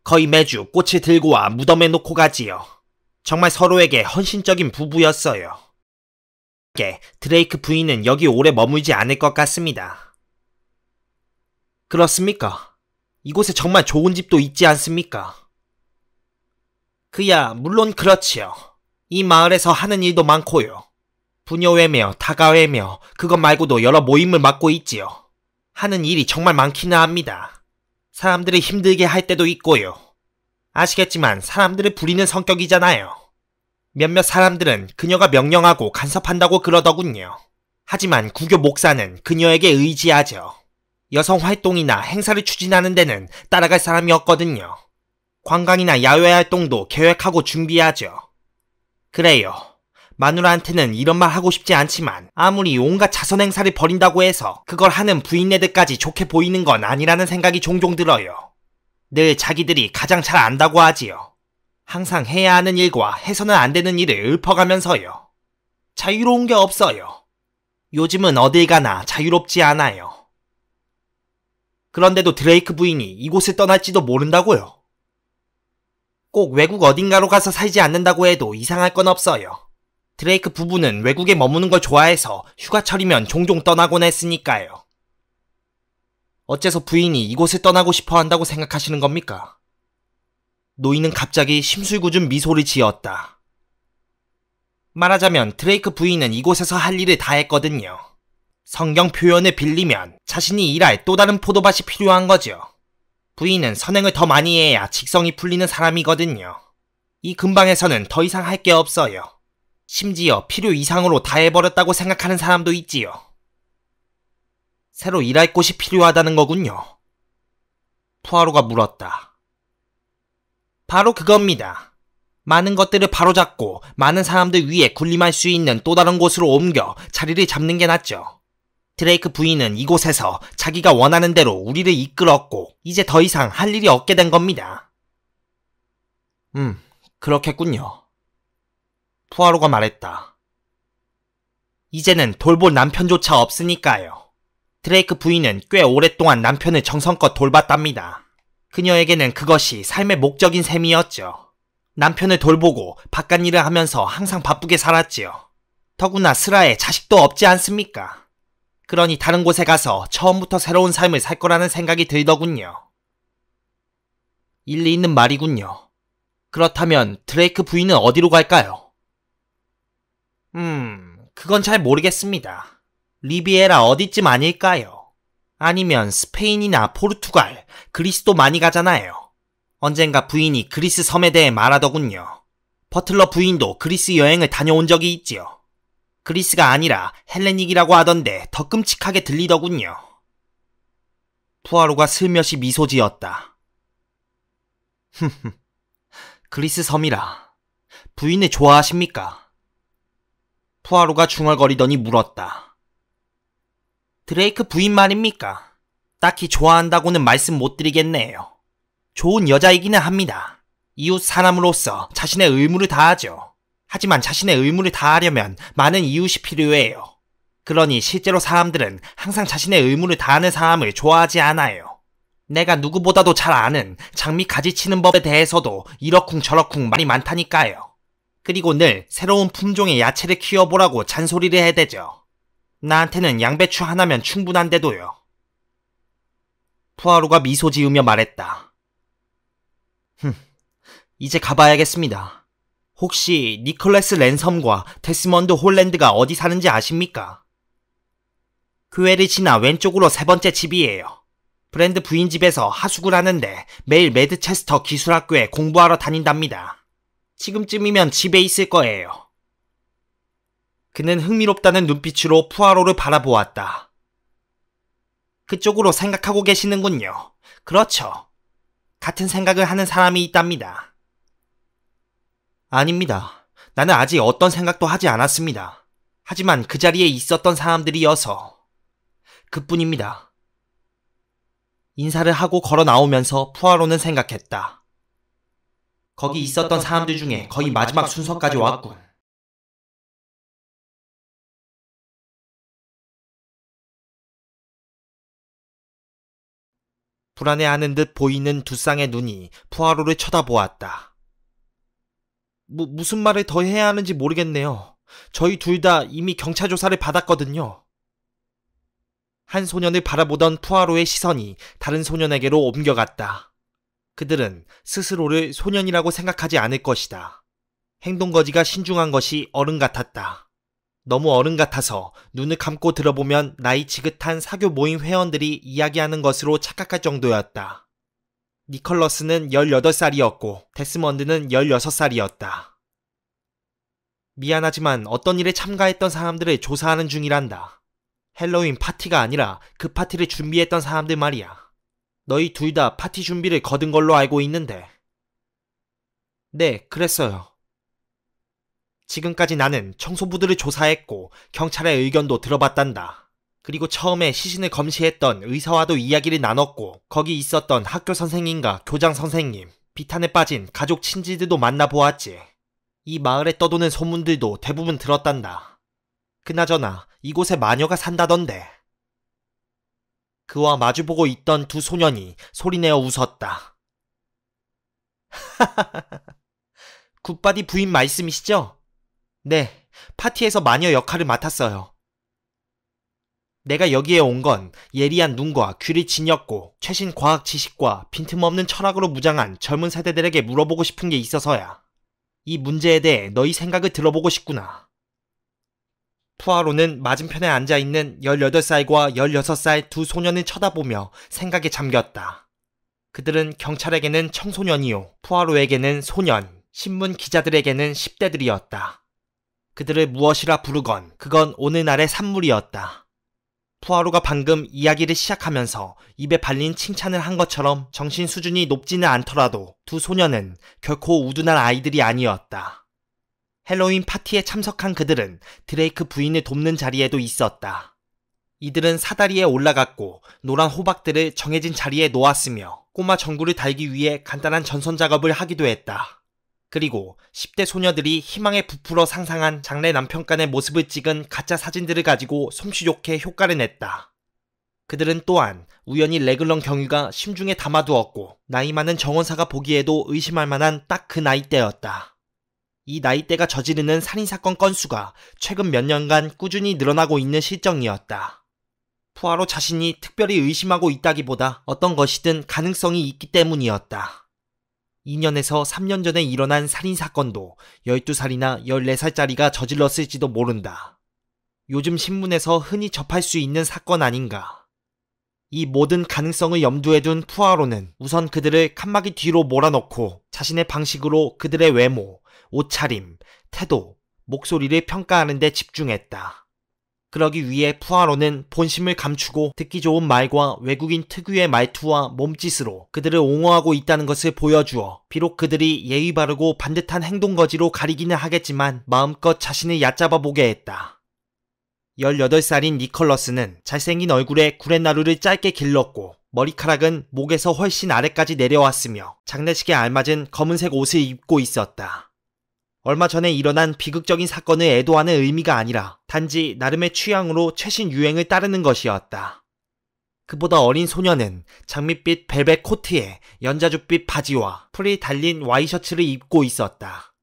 A: 거의 매주 꽃을 들고 와 무덤에 놓고 가지요. 정말 서로에게 헌신적인 부부였어요. 드레이크 부인은 여기 오래 머물지 않을 것 같습니다. 그렇습니까? 이곳에 정말 좋은 집도 있지 않습니까? 그야 물론 그렇지요. 이 마을에서 하는 일도 많고요. 부녀회며 다가회며 그것 말고도 여러 모임을 맡고 있지요. 하는 일이 정말 많기는 합니다. 사람들을 힘들게 할 때도 있고요. 아시겠지만 사람들을 부리는 성격이잖아요. 몇몇 사람들은 그녀가 명령하고 간섭한다고 그러더군요. 하지만 구교 목사는 그녀에게 의지하죠. 여성 활동이나 행사를 추진하는 데는 따라갈 사람이 없거든요. 관광이나 야외 활동도 계획하고 준비하죠. 그래요. 마누라한테는 이런 말 하고 싶지 않지만 아무리 온갖 자선 행사를 벌인다고 해서 그걸 하는 부인네들까지 좋게 보이는 건 아니라는 생각이 종종 들어요. 늘 자기들이 가장 잘 안다고 하지요. 항상 해야 하는 일과 해서는 안 되는 일을 읊어가면서요. 자유로운 게 없어요. 요즘은 어딜 가나 자유롭지 않아요. 그런데도 드레이크 부인이 이곳을 떠날지도 모른다고요. 꼭 외국 어딘가로 가서 살지 않는다고 해도 이상할 건 없어요. 드레이크 부부는 외국에 머무는 걸 좋아해서 휴가철이면 종종 떠나곤 했으니까요. 어째서 부인이 이곳을 떠나고 싶어 한다고 생각하시는 겁니까? 노인은 갑자기 심술궂은 미소를 지었다. 말하자면 드레이크 부인은 이곳에서 할 일을 다 했거든요. 성경 표현을 빌리면 자신이 일할 또 다른 포도밭이 필요한 거죠. 부인은 선행을 더 많이 해야 직성이 풀리는 사람이거든요. 이 근방에서는 더 이상 할 게 없어요. 심지어 필요 이상으로 다 해버렸다고 생각하는 사람도 있지요. 새로 일할 곳이 필요하다는 거군요. 푸아로가 물었다. 바로 그겁니다. 많은 것들을 바로잡고 많은 사람들 위에 군림할 수 있는 또 다른 곳으로 옮겨 자리를 잡는 게 낫죠. 드레이크 부인은 이곳에서 자기가 원하는 대로 우리를 이끌었고 이제 더 이상 할 일이 없게 된 겁니다. 그렇겠군요. 푸아로가 말했다. 이제는 돌볼 남편조차 없으니까요. 드레이크 부인은 꽤 오랫동안 남편을 정성껏 돌봤답니다. 그녀에게는 그것이 삶의 목적인 셈이었죠. 남편을 돌보고 바깥일을 하면서 항상 바쁘게 살았지요. 더구나 스라에 자식도 없지 않습니까? 그러니 다른 곳에 가서 처음부터 새로운 삶을 살 거라는 생각이 들더군요. 일리 있는 말이군요. 그렇다면 드레이크 부인은 어디로 갈까요? 그건 잘 모르겠습니다. 리비에라 어디쯤 아닐까요? 아니면 스페인이나 포르투갈, 그리스도 많이 가잖아요. 언젠가 부인이 그리스 섬에 대해 말하더군요. 버틀러 부인도 그리스 여행을 다녀온 적이 있지요. 그리스가 아니라 헬레닉이라고 하던데 더 끔찍하게 들리더군요. 푸아로가 슬며시 미소 지었다. 그리스 섬이라. 부인을 좋아하십니까? 푸아로가 중얼거리더니 물었다. 드레이크 부인 말입니까? 딱히 좋아한다고는 말씀 못 드리겠네요. 좋은 여자이기는 합니다. 이웃 사람으로서 자신의 의무를 다하죠. 하지만 자신의 의무를 다하려면 많은 이웃이 필요해요. 그러니 실제로 사람들은 항상 자신의 의무를 다하는 사람을 좋아하지 않아요. 내가 누구보다도 잘 아는 장미 가지치는 법에 대해서도 이러쿵저러쿵 말이 많다니까요. 그리고 늘 새로운 품종의 야채를 키워보라고 잔소리를 해대죠. 나한테는 양배추 하나면 충분한데도요. 푸아로가 미소 지으며 말했다. 이제 가봐야겠습니다. 혹시 니콜래스 랜섬과 데스먼드 홀랜드가 어디 사는지 아십니까? 교회를 지나 왼쪽으로 세 번째 집이에요. 브랜드 부인 집에서 하숙을 하는데 매일 매드체스터 기술학교에 공부하러 다닌답니다. 지금쯤이면 집에 있을 거예요. 그는 흥미롭다는 눈빛으로 푸아로를 바라보았다. 그쪽으로 생각하고 계시는군요. 그렇죠. 같은 생각을 하는 사람이 있답니다. 아닙니다. 나는 아직 어떤 생각도 하지 않았습니다. 하지만 그 자리에 있었던 사람들이어서 그뿐입니다. 인사를 하고 걸어 나오면서 푸아로는 생각했다. 거기 있었던 사람들 중에 거의 마지막 순서까지 왔군. 불안해하는 듯 보이는 두 쌍의 눈이 푸아로를 쳐다보았다. 무슨 말을 더 해야 하는지 모르겠네요. 저희 둘 다 이미 경찰 조사를 받았거든요. 한 소년을 바라보던 푸아로의 시선이 다른 소년에게로 옮겨갔다. 그들은 스스로를 소년이라고 생각하지 않을 것이다. 행동거지가 신중한 것이 어른 같았다. 너무 어른 같아서 눈을 감고 들어보면 나이 지긋한 사교 모임 회원들이 이야기하는 것으로 착각할 정도였다. 니컬러스는 18살이었고 데스먼드는 16살이었다. 미안하지만 어떤 일에 참가했던 사람들을 조사하는 중이란다. 헬로윈 파티가 아니라 그 파티를 준비했던 사람들 말이야. 너희 둘 다 파티 준비를 거둔 걸로 알고 있는데. 네, 그랬어요. 지금까지 나는 청소부들을 조사했고 경찰의 의견도 들어봤단다. 그리고 처음에 시신을 검시했던 의사와도 이야기를 나눴고 거기 있었던 학교 선생님과 교장 선생님, 비탄에 빠진 가족 친지들도 만나보았지. 이 마을에 떠도는 소문들도 대부분 들었단다. 그나저나 이곳에 마녀가 산다던데. 그와 마주보고 있던 두 소년이 소리내어 웃었다. 굿바디 부인 말씀이시죠? 네, 파티에서 마녀 역할을 맡았어요. 내가 여기에 온 건 예리한 눈과 귀를 지녔고 최신 과학 지식과 빈틈없는 철학으로 무장한 젊은 세대들에게 물어보고 싶은 게 있어서야. 이 문제에 대해 너희 생각을 들어보고 싶구나. 푸아로는 맞은편에 앉아있는 18살과 16살 두 소년을 쳐다보며 생각에 잠겼다. 그들은 경찰에게는 청소년이요, 푸아로에게는 소년, 신문 기자들에게는 10대들이었다. 그들을 무엇이라 부르건 그건 오늘날의 산물이었다. 푸아로가 방금 이야기를 시작하면서 입에 발린 칭찬을 한 것처럼 정신 수준이 높지는 않더라도 두 소년은 결코 우둔한 아이들이 아니었다. 헬로윈 파티에 참석한 그들은 드레이크 부인을 돕는 자리에도 있었다. 이들은 사다리에 올라갔고 노란 호박들을 정해진 자리에 놓았으며 꼬마 전구를 달기 위해 간단한 전선 작업을 하기도 했다. 그리고 10대 소녀들이 희망에 부풀어 상상한 장래 남편간의 모습을 찍은 가짜 사진들을 가지고 솜씨 좋게 효과를 냈다. 그들은 또한 우연히 레글런 경위가 심중에 담아두었고 나이 많은 정원사가 보기에도 의심할 만한 딱 그 나이대였다. 이 나이대가 저지르는 살인사건 건수가 최근 몇 년간 꾸준히 늘어나고 있는 실정이었다. 푸아로 자신이 특별히 의심하고 있다기보다 어떤 것이든 가능성이 있기 때문이었다. 2년에서 3년 전에 일어난 살인사건도 12살이나 14살짜리가 저질렀을지도 모른다. 요즘 신문에서 흔히 접할 수 있는 사건 아닌가. 이 모든 가능성을 염두에 둔 푸아로는 우선 그들을 칸막이 뒤로 몰아넣고 자신의 방식으로 그들의 외모, 옷차림, 태도, 목소리를 평가하는 데 집중했다. 그러기 위해 푸아로는 본심을 감추고 듣기 좋은 말과 외국인 특유의 말투와 몸짓으로 그들을 옹호하고 있다는 것을 보여주어 비록 그들이 예의 바르고 반듯한 행동거지로 가리기는 하겠지만 마음껏 자신을 얕잡아 보게 했다. 18살인 니컬러스는 잘생긴 얼굴에 구렛나루를 짧게 길렀고 머리카락은 목에서 훨씬 아래까지 내려왔으며 장례식에 알맞은 검은색 옷을 입고 있었다. 얼마 전에 일어난 비극적인 사건을 애도하는 의미가 아니라 단지 나름의 취향으로 최신 유행을 따르는 것이었다. 그보다 어린 소녀는 장밋빛 벨벳 코트에 연자주빛 바지와 풀이 달린 와이셔츠를 입고 있었다.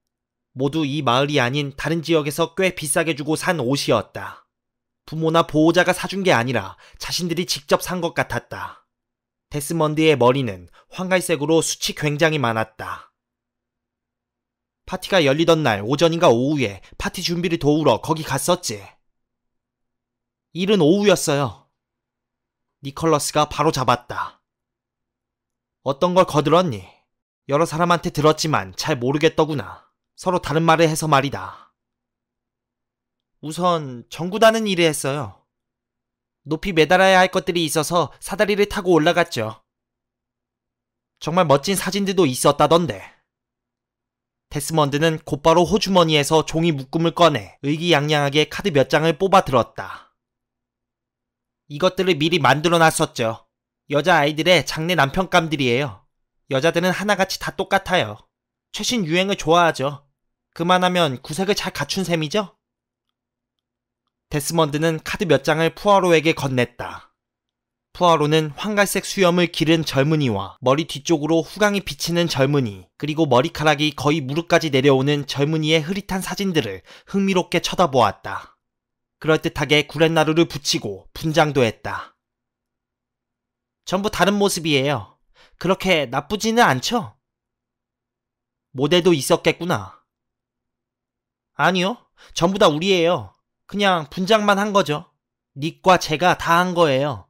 A: 모두 이 마을이 아닌 다른 지역에서 꽤 비싸게 주고 산 옷이었다. 부모나 보호자가 사준 게 아니라 자신들이 직접 산 것 같았다. 데스먼드의 머리는 황갈색으로 숱이 굉장히 많았다. 파티가 열리던 날 오전인가 오후에 파티 준비를 도우러 거기 갔었지. 일은 오후였어요. 니콜러스가 바로 잡았다. 어떤 걸 거들었니? 여러 사람한테 들었지만 잘 모르겠더구나. 서로 다른 말을 해서 말이다. 우선 정구다는 일을 했어요. 높이 매달아야 할 것들이 있어서 사다리를 타고 올라갔죠. 정말 멋진 사진들도 있었다던데. 데스먼드는 곧바로 호주머니에서 종이 묶음을 꺼내 의기양양하게 카드 몇 장을 뽑아 들었다. 이것들을 미리 만들어놨었죠. 여자아이들의 장래 남편감들이에요. 여자들은 하나같이 다 똑같아요. 최신 유행을 좋아하죠. 그만하면 구색을 잘 갖춘 셈이죠? 데스먼드는 카드 몇 장을 푸아로에게 건넸다. 푸아로는 황갈색 수염을 기른 젊은이와 머리 뒤쪽으로 후광이 비치는 젊은이, 그리고 머리카락이 거의 무릎까지 내려오는 젊은이의 흐릿한 사진들을 흥미롭게 쳐다보았다. 그럴듯하게 구렛나루를 붙이고 분장도 했다. 전부 다른 모습이에요. 그렇게 나쁘지는 않죠? 모델도 있었겠구나. 아니요. 전부 다 우리예요. 그냥 분장만 한 거죠. 닉과 제가 다 한 거예요.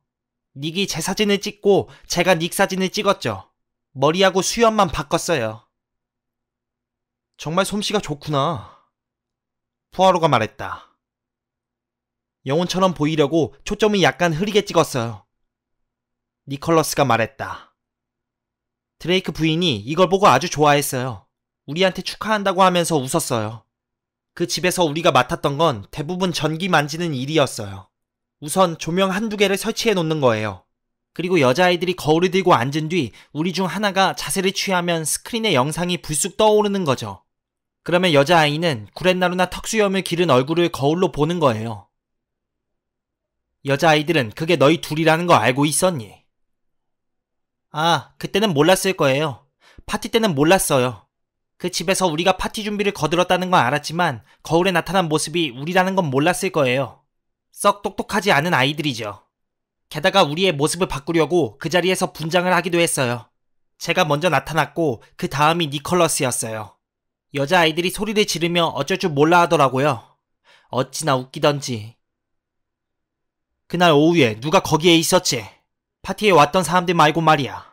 A: 닉이 제 사진을 찍고 제가 닉 사진을 찍었죠. 머리하고 수염만 바꿨어요. 정말 솜씨가 좋구나. 푸아로가 말했다. 영혼처럼 보이려고 초점을 약간 흐리게 찍었어요. 니콜러스가 말했다. 드레이크 부인이 이걸 보고 아주 좋아했어요. 우리한테 축하한다고 하면서 웃었어요. 그 집에서 우리가 맡았던 건 대부분 전기 만지는 일이었어요. 우선 조명 한두 개를 설치해 놓는 거예요. 그리고 여자아이들이 거울을 들고 앉은 뒤 우리 중 하나가 자세를 취하면 스크린에 영상이 불쑥 떠오르는 거죠. 그러면 여자아이는 구렛나루나 턱수염을 기른 얼굴을 거울로 보는 거예요. 여자아이들은 그게 너희 둘이라는 거 알고 있었니? 아, 그때는 몰랐을 거예요. 파티 때는 몰랐어요. 그 집에서 우리가 파티 준비를 거들었다는 건 알았지만 거울에 나타난 모습이 우리라는 건 몰랐을 거예요. 썩 똑똑하지 않은 아이들이죠. 게다가 우리의 모습을 바꾸려고 그 자리에서 분장을 하기도 했어요. 제가 먼저 나타났고 그 다음이 니콜러스였어요. 여자아이들이 소리를 지르며 어쩔 줄 몰라 하더라고요. 어찌나 웃기던지. 그날 오후에 누가 거기에 있었지? 파티에 왔던 사람들 말고 말이야.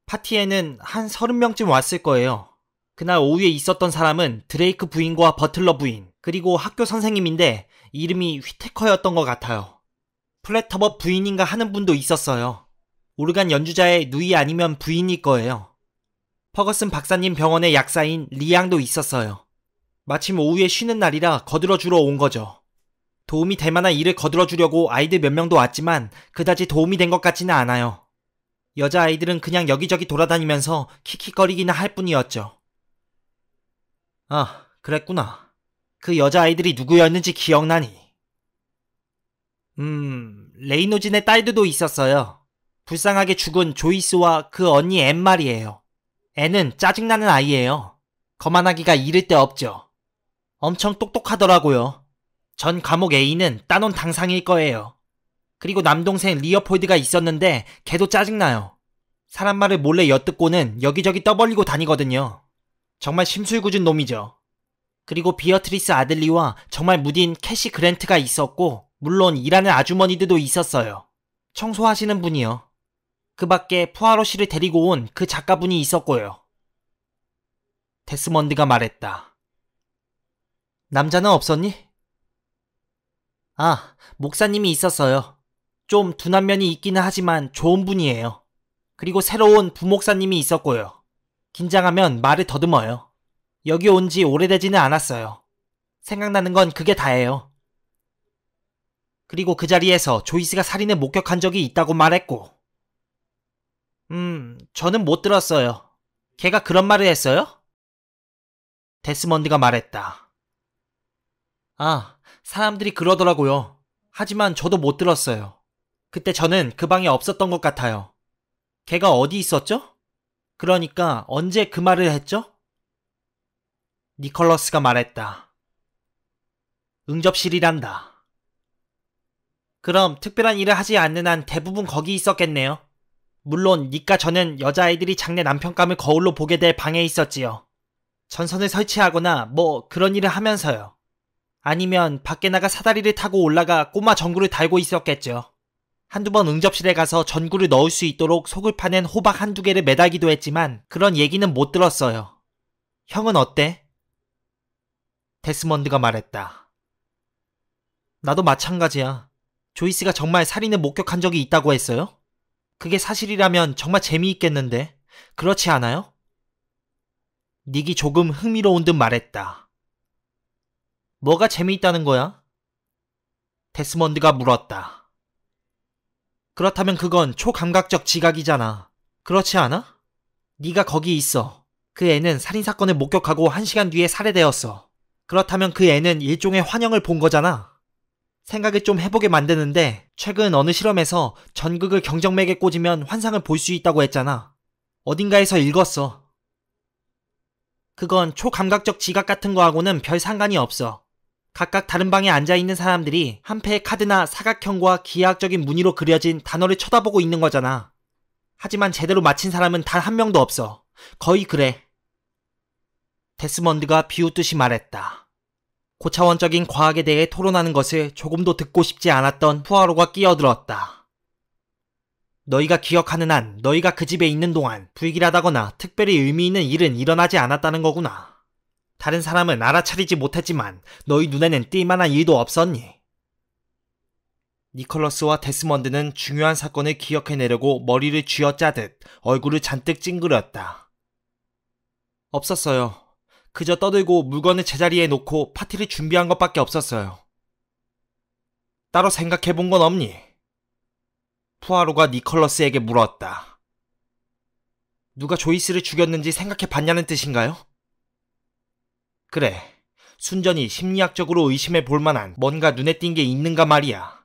A: 파티에는 한 30명쯤 왔을 거예요. 그날 오후에 있었던 사람은 드레이크 부인과 버틀러 부인, 그리고 학교 선생님인데 이름이 휘테커였던 것 같아요. 플랫터버 부인인가 하는 분도 있었어요. 오르간 연주자의 누이 아니면 부인일 거예요. 퍼거슨 박사님 병원의 약사인 리양도 있었어요. 마침 오후에 쉬는 날이라 거들어주러 온 거죠. 도움이 될 만한 일을 거들어주려고 아이들 몇 명도 왔지만 그다지 도움이 된 것 같지는 않아요. 여자아이들은 그냥 여기저기 돌아다니면서 킥킥거리기나 할 뿐이었죠. 아, 그랬구나. 그 여자아이들이 누구였는지 기억나니? 레이노진의 딸들도 있었어요. 불쌍하게 죽은 조이스와 그 언니 앤 말이에요. 앤은 짜증나는 아이예요. 거만하기가 이를 데 없죠. 엄청 똑똑하더라고요. 전 과목 A는 따놓은 당상일 거예요. 그리고 남동생 리어폴드가 있었는데 걔도 짜증나요. 사람 말을 몰래 엿듣고는 여기저기 떠벌리고 다니거든요. 정말 심술궂은 놈이죠. 그리고 비어트리스 아들리와 정말 무딘 캐시 그랜트가 있었고 물론 일하는 아주머니들도 있었어요. 청소하시는 분이요. 그 밖에 푸아로 씨를 데리고 온 그 작가분이 있었고요. 데스먼드가 말했다. 남자는 없었니? 아, 목사님이 있었어요. 좀 둔한 면이 있기는 하지만 좋은 분이에요. 그리고 새로운 부목사님이 있었고요. 긴장하면 말을 더듬어요. 여기 온 지 오래되지는 않았어요. 생각나는 건 그게 다예요. 그리고 그 자리에서 조이스가 살인을 목격한 적이 있다고 말했고. 저는 못 들었어요. 걔가 그런 말을 했어요? 데스먼드가 말했다. 아, 사람들이 그러더라고요. 하지만 저도 못 들었어요. 그때 저는 그 방에 없었던 것 같아요. 걔가 어디 있었죠? 그러니까 언제 그 말을 했죠? 니콜러스가 말했다. 응접실이란다. 그럼 특별한 일을 하지 않는 한 대부분 거기 있었겠네요. 물론 닉과 저는 여자아이들이 장례 남편감을 거울로 보게 될 방에 있었지요. 전선을 설치하거나 뭐 그런 일을 하면서요. 아니면 밖에 나가 사다리를 타고 올라가 꼬마 전구를 달고 있었겠죠. 한두 번 응접실에 가서 전구를 넣을 수 있도록 속을 파낸 호박 한두 개를 매달기도 했지만 그런 얘기는 못 들었어요. 형은 어때? 데스먼드가 말했다. 나도 마찬가지야. 조이스가 정말 살인을 목격한 적이 있다고 했어요? 그게 사실이라면 정말 재미있겠는데 그렇지 않아요? 닉이 조금 흥미로운 듯 말했다. 뭐가 재미있다는 거야? 데스먼드가 물었다. 그렇다면 그건 초감각적 지각이잖아. 그렇지 않아? 네가 거기 있어. 그 애는 살인사건을 목격하고 1시간 뒤에 살해되었어. 그렇다면 그 애는 일종의 환영을 본 거잖아. 생각을 좀 해보게 만드는데 최근 어느 실험에서 전극을 경정맥에 꽂으면 환상을 볼 수 있다고 했잖아. 어딘가에서 읽었어. 그건 초감각적 지각 같은 거하고는 별 상관이 없어. 각각 다른 방에 앉아있는 사람들이 한 패의 카드나 사각형과 기하학적인 무늬로 그려진 단어를 쳐다보고 있는 거잖아. 하지만 제대로 맞힌 사람은 단 한 명도 없어. 거의 그래. 데스먼드가 비웃듯이 말했다. 고차원적인 과학에 대해 토론하는 것을 조금도 듣고 싶지 않았던 푸아로가 끼어들었다. 너희가 기억하는 한 너희가 그 집에 있는 동안 불길하다거나 특별히 의미 있는 일은 일어나지 않았다는 거구나. 다른 사람은 알아차리지 못했지만 너희 눈에는 띌만한 일도 없었니? 니콜러스와 데스먼드는 중요한 사건을 기억해내려고 머리를 쥐어짜듯 얼굴을 잔뜩 찡그렸다. 없었어요. 그저 떠들고 물건을 제자리에 놓고 파티를 준비한 것밖에 없었어요. 따로 생각해본 건 없니? 푸아로가 니콜러스에게 물었다. 누가 조이스를 죽였는지 생각해봤냐는 뜻인가요? 그래, 순전히 심리학적으로 의심해 볼 만한 뭔가 눈에 띈 게 있는가 말이야.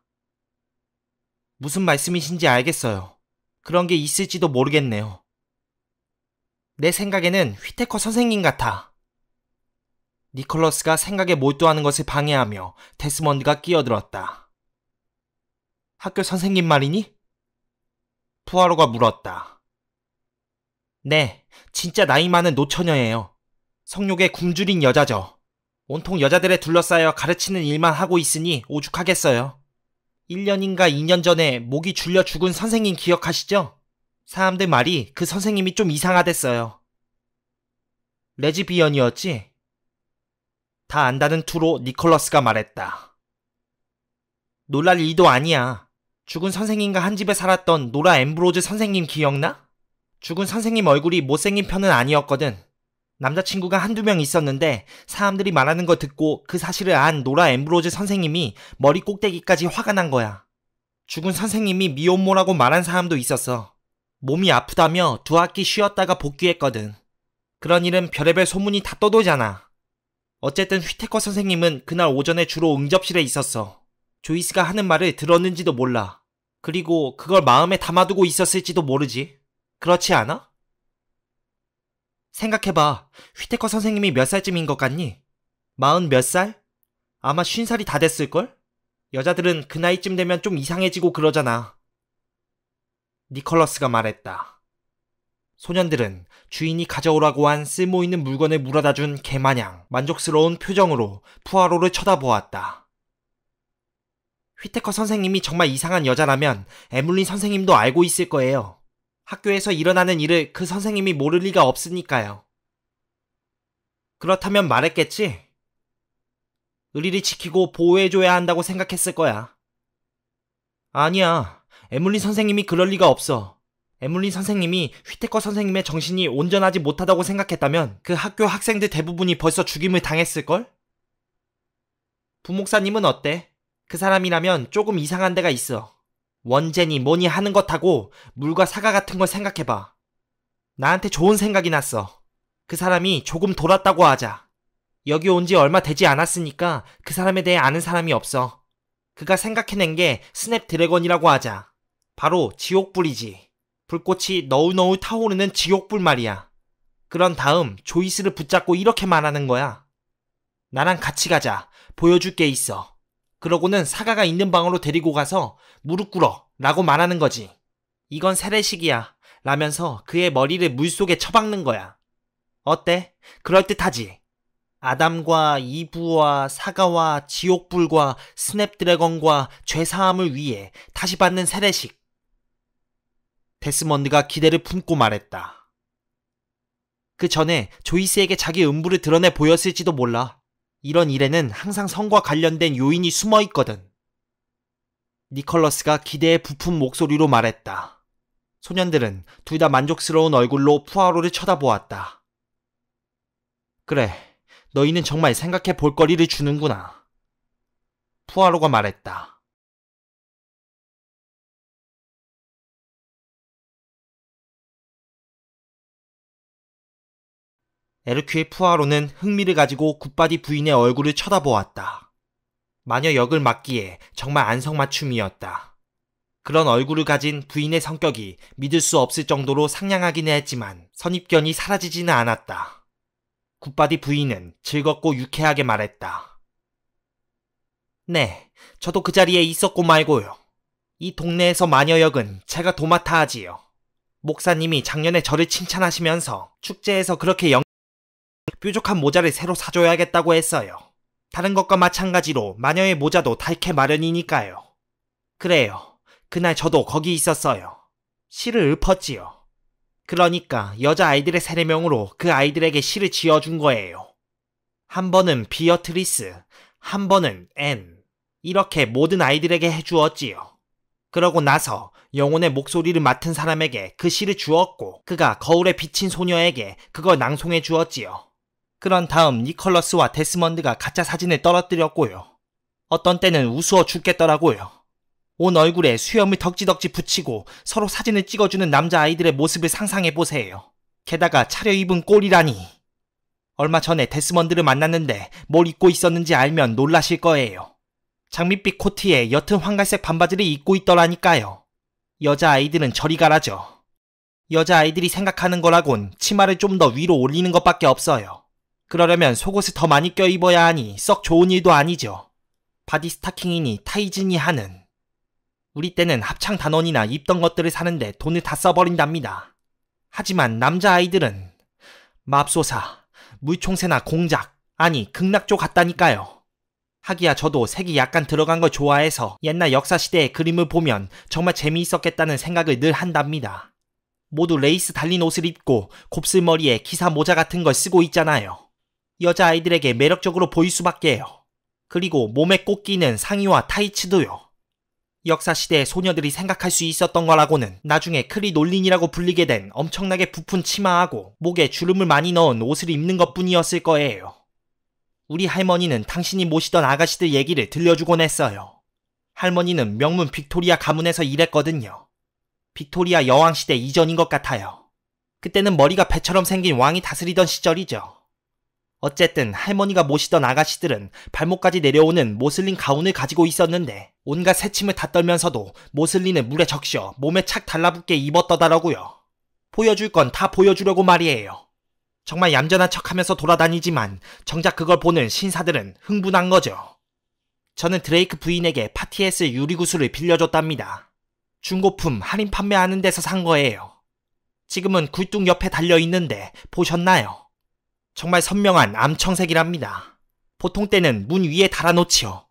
A: 무슨 말씀이신지 알겠어요. 그런 게 있을지도 모르겠네요. 내 생각에는 휘테커 선생님 같아. 니콜러스가 생각에 몰두하는 것을 방해하며 데스먼드가 끼어들었다. 학교 선생님 말이니? 푸아로가 물었다. 네, 진짜 나이 많은 노처녀예요. 성욕에 굶주린 여자죠. 온통 여자들에 둘러싸여 가르치는 일만 하고 있으니 오죽하겠어요. 1년인가 2년 전에 목이 줄려 죽은 선생님 기억하시죠? 사람들 말이 그 선생님이 좀 이상하댔어요. 레즈비언이었지? 다 안다는 투로 니콜러스가 말했다. 놀랄 일도 아니야. 죽은 선생님과 한 집에 살았던 노라 엠브로즈 선생님 기억나? 죽은 선생님 얼굴이 못생긴 편은 아니었거든. 남자친구가 한두 명 있었는데 사람들이 말하는 거 듣고 그 사실을 안 노라 엠브로즈 선생님이 머리 꼭대기까지 화가 난 거야. 죽은 선생님이 미혼모라고 말한 사람도 있었어. 몸이 아프다며 2학기 쉬었다가 복귀했거든. 그런 일은 별의별 소문이 다 떠돌잖아. 어쨌든 휘테커 선생님은 그날 오전에 주로 응접실에 있었어. 조이스가 하는 말을 들었는지도 몰라. 그리고 그걸 마음에 담아두고 있었을지도 모르지. 그렇지 않아? 생각해봐. 휘테커 선생님이 몇 살쯤인 것 같니? 40 몇 살? 아마 50살이 다 됐을걸? 여자들은 그 나이쯤 되면 좀 이상해지고 그러잖아. 니콜러스가 말했다. 소년들은 주인이 가져오라고 한 쓸모있는 물건을 물어다 준 개마냥 만족스러운 표정으로 푸아로를 쳐다보았다. 휘테커 선생님이 정말 이상한 여자라면 에물린 선생님도 알고 있을 거예요. 학교에서 일어나는 일을 그 선생님이 모를 리가 없으니까요. 그렇다면 말했겠지? 의리를 지키고 보호해줘야 한다고 생각했을 거야. 아니야. 에물린 선생님이 그럴 리가 없어. 에물린 선생님이 휘테커 선생님의 정신이 온전하지 못하다고 생각했다면 그 학교 학생들 대부분이 벌써 죽임을 당했을걸? 부목사님은 어때? 그 사람이라면 조금 이상한 데가 있어. 원재니 뭐니 하는 것하고 물과 사과 같은 걸 생각해봐. 나한테 좋은 생각이 났어. 그 사람이 조금 돌았다고 하자. 여기 온 지 얼마 되지 않았으니까 그 사람에 대해 아는 사람이 없어. 그가 생각해낸 게 스냅드래곤이라고 하자. 바로 지옥불이지. 불꽃이 너울너울 타오르는 지옥불 말이야. 그런 다음 조이스를 붙잡고 이렇게 말하는 거야. 나랑 같이 가자. 보여줄 게 있어. 그러고는 사과가 있는 방으로 데리고 가서 무릎 꿇어 라고 말하는 거지. 이건 세례식이야 라면서 그의 머리를 물속에 처박는 거야. 어때? 그럴듯하지? 아담과 이브와 사과와 지옥불과 스냅드래곤과 죄사함을 위해 다시 받는 세례식. 데스먼드가 기대를 품고 말했다. 그 전에 조이스에게 자기 음부를 드러내 보였을지도 몰라. 이런 일에는 항상 성과 관련된 요인이 숨어 있거든. 니콜러스가 기대에 부푼 목소리로 말했다. 소년들은 둘 다 만족스러운 얼굴로 푸아로를 쳐다보았다. 그래, 너희는 정말 생각해 볼 거리를 주는구나. 푸아로가 말했다. 에르큐의 푸아로는 흥미를 가지고 굿바디 부인의 얼굴을 쳐다보았다. 마녀 역을 맡기에 정말 안성맞춤이었다. 그런 얼굴을 가진 부인의 성격이 믿을 수 없을 정도로 상냥하기는 했지만 선입견이 사라지지는 않았다. 굿바디 부인은 즐겁고 유쾌하게 말했다. 네, 저도 그 자리에 있었고 말고요. 이 동네에서 마녀 역은 제가 도맡아 하지요. 목사님이 작년에 저를 칭찬하시면서 축제에서 그렇게 뾰족한 모자를 새로 사줘야겠다고 했어요. 다른 것과 마찬가지로 마녀의 모자도 닳게 마련이니까요. 그래요. 그날 저도 거기 있었어요. 시를 읊었지요. 그러니까 여자아이들의 세례명으로 그 아이들에게 시를 지어준 거예요. 한 번은 비어트리스, 한 번은 앤. 이렇게 모든 아이들에게 해주었지요. 그러고 나서 영혼의 목소리를 맡은 사람에게 그 시를 주었고 그가 거울에 비친 소녀에게 그걸 낭송해 주었지요. 그런 다음 니콜러스와 데스먼드가 가짜 사진을 떨어뜨렸고요. 어떤 때는 우스워 죽겠더라고요. 온 얼굴에 수염을 덕지덕지 붙이고 서로 사진을 찍어주는 남자아이들의 모습을 상상해보세요. 게다가 차려입은 꼴이라니. 얼마 전에 데스먼드를 만났는데 뭘 입고 있었는지 알면 놀라실 거예요. 장밋빛 코트에 옅은 황갈색 반바지를 입고 있더라니까요. 여자아이들은 저리 가라죠. 여자아이들이 생각하는 거라곤 치마를 좀 더 위로 올리는 것밖에 없어요. 그러려면 속옷을 더 많이 껴입어야 하니 썩 좋은 일도 아니죠. 바디 스타킹이니 타이즈니 하는. 우리 때는 합창 단원이나 입던 것들을 사는데 돈을 다 써버린답니다. 하지만 남자아이들은 맙소사, 물총새나 공작, 아니 극락조 같다니까요. 하기야 저도 색이 약간 들어간 걸 좋아해서 옛날 역사시대의 그림을 보면 정말 재미있었겠다는 생각을 늘 한답니다. 모두 레이스 달린 옷을 입고 곱슬머리에 기사 모자 같은 걸 쓰고 있잖아요. 여자아이들에게 매력적으로 보일 수밖에요. 그리고 몸에 꼭 끼는 상의와 타이츠도요. 역사시대의 소녀들이 생각할 수 있었던 거라고는 나중에 크리놀린이라고 불리게 된 엄청나게 부푼 치마하고 목에 주름을 많이 넣은 옷을 입는 것뿐이었을 거예요. 우리 할머니는 당신이 모시던 아가씨들 얘기를 들려주곤 했어요. 할머니는 명문 빅토리아 가문에서 일했거든요. 빅토리아 여왕시대 이전인 것 같아요. 그때는 머리가 배처럼 생긴 왕이 다스리던 시절이죠. 어쨌든 할머니가 모시던 아가씨들은 발목까지 내려오는 모슬린 가운을 가지고 있었는데 온갖 새침을 다 떨면서도 모슬린을 물에 적셔 몸에 착 달라붙게 입었더라고요. 보여줄 건 다 보여주려고 말이에요. 정말 얌전한 척하면서 돌아다니지만 정작 그걸 보는 신사들은 흥분한 거죠. 저는 드레이크 부인에게 파티에 쓸 유리구슬을 빌려줬답니다. 중고품 할인 판매하는 데서 산 거예요. 지금은 굴뚝 옆에 달려있는데 보셨나요? 정말 선명한 암청색이랍니다. 보통 때는 문 위에 달아놓지요.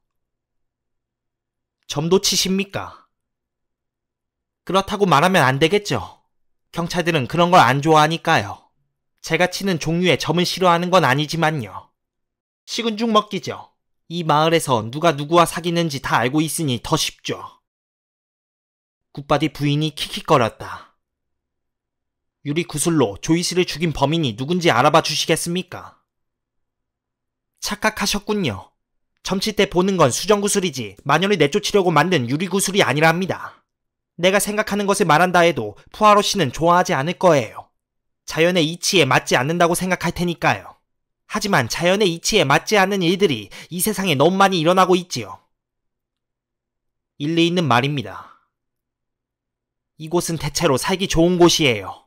A: 점도 치십니까? 그렇다고 말하면 안 되겠죠. 경찰들은 그런 걸 안 좋아하니까요. 제가 치는 종류의 점을 싫어하는 건 아니지만요. 식은 죽 먹기죠. 이 마을에서 누가 누구와 사귀는지 다 알고 있으니 더 쉽죠. 굿바디 부인이 킥킥거렸다. 유리 구슬로 조이스를 죽인 범인이 누군지 알아봐 주시겠습니까? 착각하셨군요. 점칠 때 보는 건 수정구슬이지 마녀를 내쫓으려고 만든 유리구슬이 아니랍니다. 내가 생각하는 것을 말한다 해도 푸아로 씨는 좋아하지 않을 거예요. 자연의 이치에 맞지 않는다고 생각할 테니까요. 하지만 자연의 이치에 맞지 않는 일들이 이 세상에 너무 많이 일어나고 있지요. 일리 있는 말입니다. 이곳은 대체로 살기 좋은 곳이에요.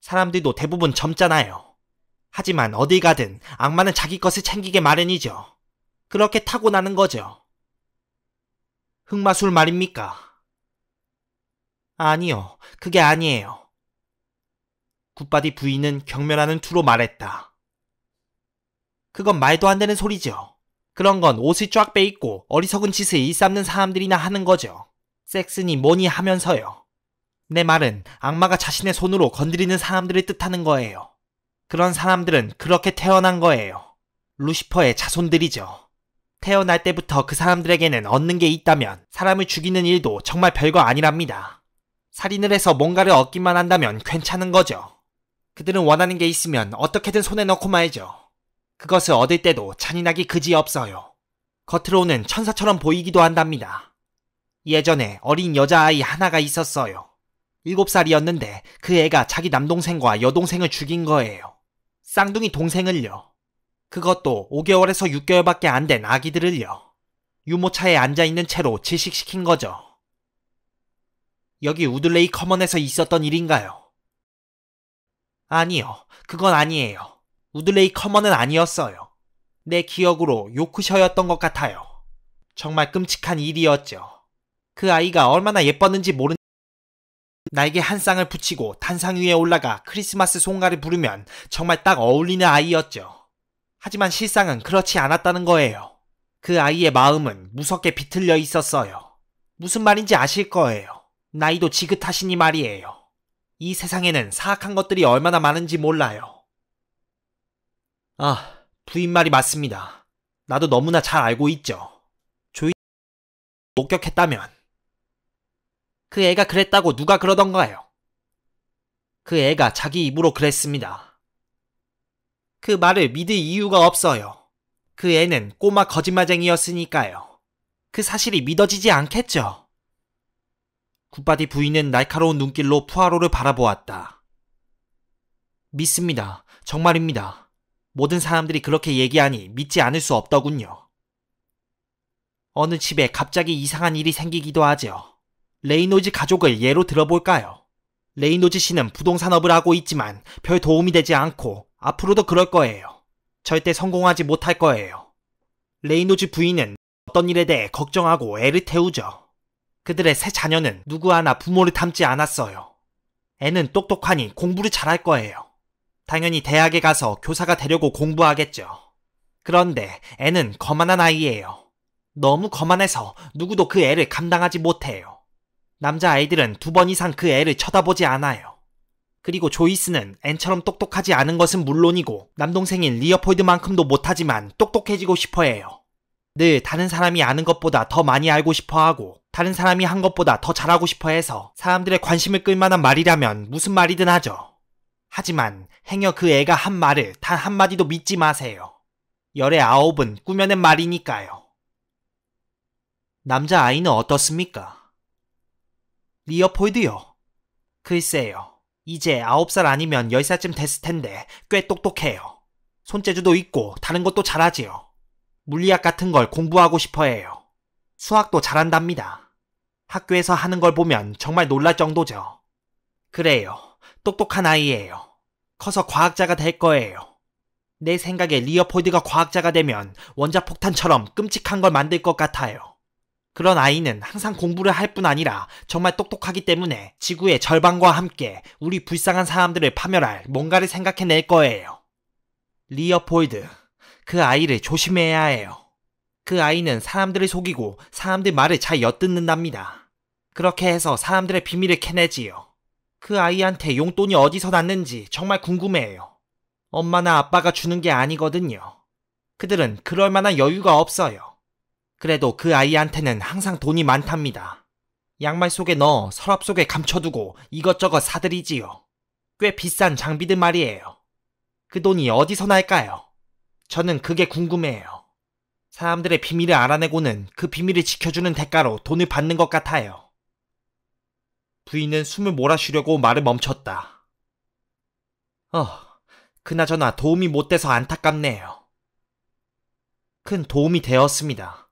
A: 사람들도 대부분 젊잖아요. 하지만 어딜 가든 악마는 자기 것을 챙기게 마련이죠. 그렇게 타고나는 거죠. 흑마술 말입니까? 아니요, 그게 아니에요. 굿바디 부인은 경멸하는 투로 말했다. 그건 말도 안 되는 소리죠. 그런 건 옷을 쫙 빼입고 어리석은 짓을 일삼는 사람들이나 하는 거죠. 섹스니 뭐니 하면서요. 내 말은 악마가 자신의 손으로 건드리는 사람들을 뜻하는 거예요. 그런 사람들은 그렇게 태어난 거예요. 루시퍼의 자손들이죠. 태어날 때부터 그 사람들에게는 얻는 게 있다면 사람을 죽이는 일도 정말 별거 아니랍니다. 살인을 해서 뭔가를 얻기만 한다면 괜찮은 거죠. 그들은 원하는 게 있으면 어떻게든 손에 넣고 말죠. 그것을 얻을 때도 잔인하기 그지없어요. 겉으로는 천사처럼 보이기도 한답니다. 예전에 어린 여자아이 하나가 있었어요. 7살이었는데 그 애가 자기 남동생과 여동생을 죽인 거예요. 쌍둥이 동생을요. 그것도 5개월에서 6개월밖에 안 된 아기들을요. 유모차에 앉아있는 채로 질식시킨 거죠. 여기 우들레이 커먼에서 있었던 일인가요? 아니요, 그건 아니에요. 우들레이 커먼은 아니었어요. 내 기억으로 요크셔였던 것 같아요. 정말 끔찍한 일이었죠. 그 아이가 얼마나 예뻤는지 모르는 날개 한 쌍을 붙이고 단상 위에 올라가 크리스마스 송가를 부르면 정말 딱 어울리는 아이였죠. 하지만 실상은 그렇지 않았다는 거예요. 그 아이의 마음은 무섭게 비틀려 있었어요. 무슨 말인지 아실 거예요. 나이도 지긋하시니 말이에요. 이 세상에는 사악한 것들이 얼마나 많은지 몰라요. 아, 부인 말이 맞습니다. 나도 너무나 잘 알고 있죠. 조이 목격했다면 그 애가 그랬다고 누가 그러던가요? 그 애가 자기 입으로 그랬습니다. 그 말을 믿을 이유가 없어요. 그 애는 꼬마 거짓말쟁이였으니까요. 그 사실이 믿어지지 않겠죠. 굿바디 부인은 날카로운 눈길로 푸아로를 바라보았다. 믿습니다. 정말입니다. 모든 사람들이 그렇게 얘기하니 믿지 않을 수 없더군요. 어느 집에 갑자기 이상한 일이 생기기도 하죠. 레이노즈 가족을 예로 들어볼까요? 레이노즈 씨는 부동산업을 하고 있지만 별 도움이 되지 않고 앞으로도 그럴 거예요. 절대 성공하지 못할 거예요. 레이노즈 부인은 어떤 일에 대해 걱정하고 애를 태우죠. 그들의 세 자녀는 누구 하나 부모를 닮지 않았어요. 애는 똑똑하니 공부를 잘할 거예요. 당연히 대학에 가서 교사가 되려고 공부하겠죠. 그런데 애는 거만한 아이예요. 너무 거만해서 누구도 그 애를 감당하지 못해요. 남자아이들은 2번 이상 그 애를 쳐다보지 않아요. 그리고 조이스는 앤처럼 똑똑하지 않은 것은 물론이고 남동생인 리어폴드만큼도 못하지만 똑똑해지고 싶어해요. 늘 다른 사람이 아는 것보다 더 많이 알고 싶어하고 다른 사람이 한 것보다 더 잘하고 싶어해서 사람들의 관심을 끌만한 말이라면 무슨 말이든 하죠. 하지만 행여 그 애가 한 말을 단 한마디도 믿지 마세요. 열의 9은 꾸며낸 말이니까요. 남자아이는 어떻습니까? 리어폴드요. 글쎄요. 이제 9살 아니면 10살쯤 됐을 텐데 꽤 똑똑해요. 손재주도 있고 다른 것도 잘하지요. 물리학 같은 걸 공부하고 싶어해요. 수학도 잘한답니다. 학교에서 하는 걸 보면 정말 놀랄 정도죠. 그래요. 똑똑한 아이예요. 커서 과학자가 될 거예요. 내 생각에 리어폴드가 과학자가 되면 원자폭탄처럼 끔찍한 걸 만들 것 같아요. 그런 아이는 항상 공부를 할 뿐 아니라 정말 똑똑하기 때문에 지구의 절반과 함께 우리 불쌍한 사람들을 파멸할 뭔가를 생각해낼 거예요. 리어폴드, 그 아이를 조심해야 해요. 그 아이는 사람들을 속이고 사람들 말을 잘 엿듣는답니다. 그렇게 해서 사람들의 비밀을 캐내지요. 그 아이한테 용돈이 어디서 났는지 정말 궁금해요. 엄마나 아빠가 주는 게 아니거든요. 그들은 그럴 만한 여유가 없어요. 그래도 그 아이한테는 항상 돈이 많답니다. 양말 속에 넣어 서랍 속에 감춰두고 이것저것 사들이지요. 꽤 비싼 장비들 말이에요. 그 돈이 어디서 날까요? 저는 그게 궁금해요. 사람들의 비밀을 알아내고는 그 비밀을 지켜주는 대가로 돈을 받는 것 같아요. 부인은 숨을 몰아쉬려고 말을 멈췄다. 그나저나 도움이 못 돼서 안타깝네요. 큰 도움이 되었습니다.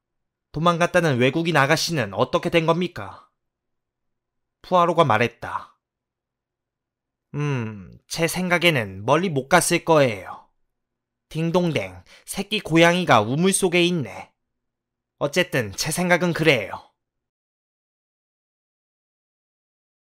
A: 도망갔다는 외국인 아가씨는 어떻게 된 겁니까? 푸아로가 말했다. 제 생각에는 멀리 못 갔을 거예요. 딩동댕, 새끼 고양이가 우물 속에 있네. 어쨌든 제 생각은 그래요.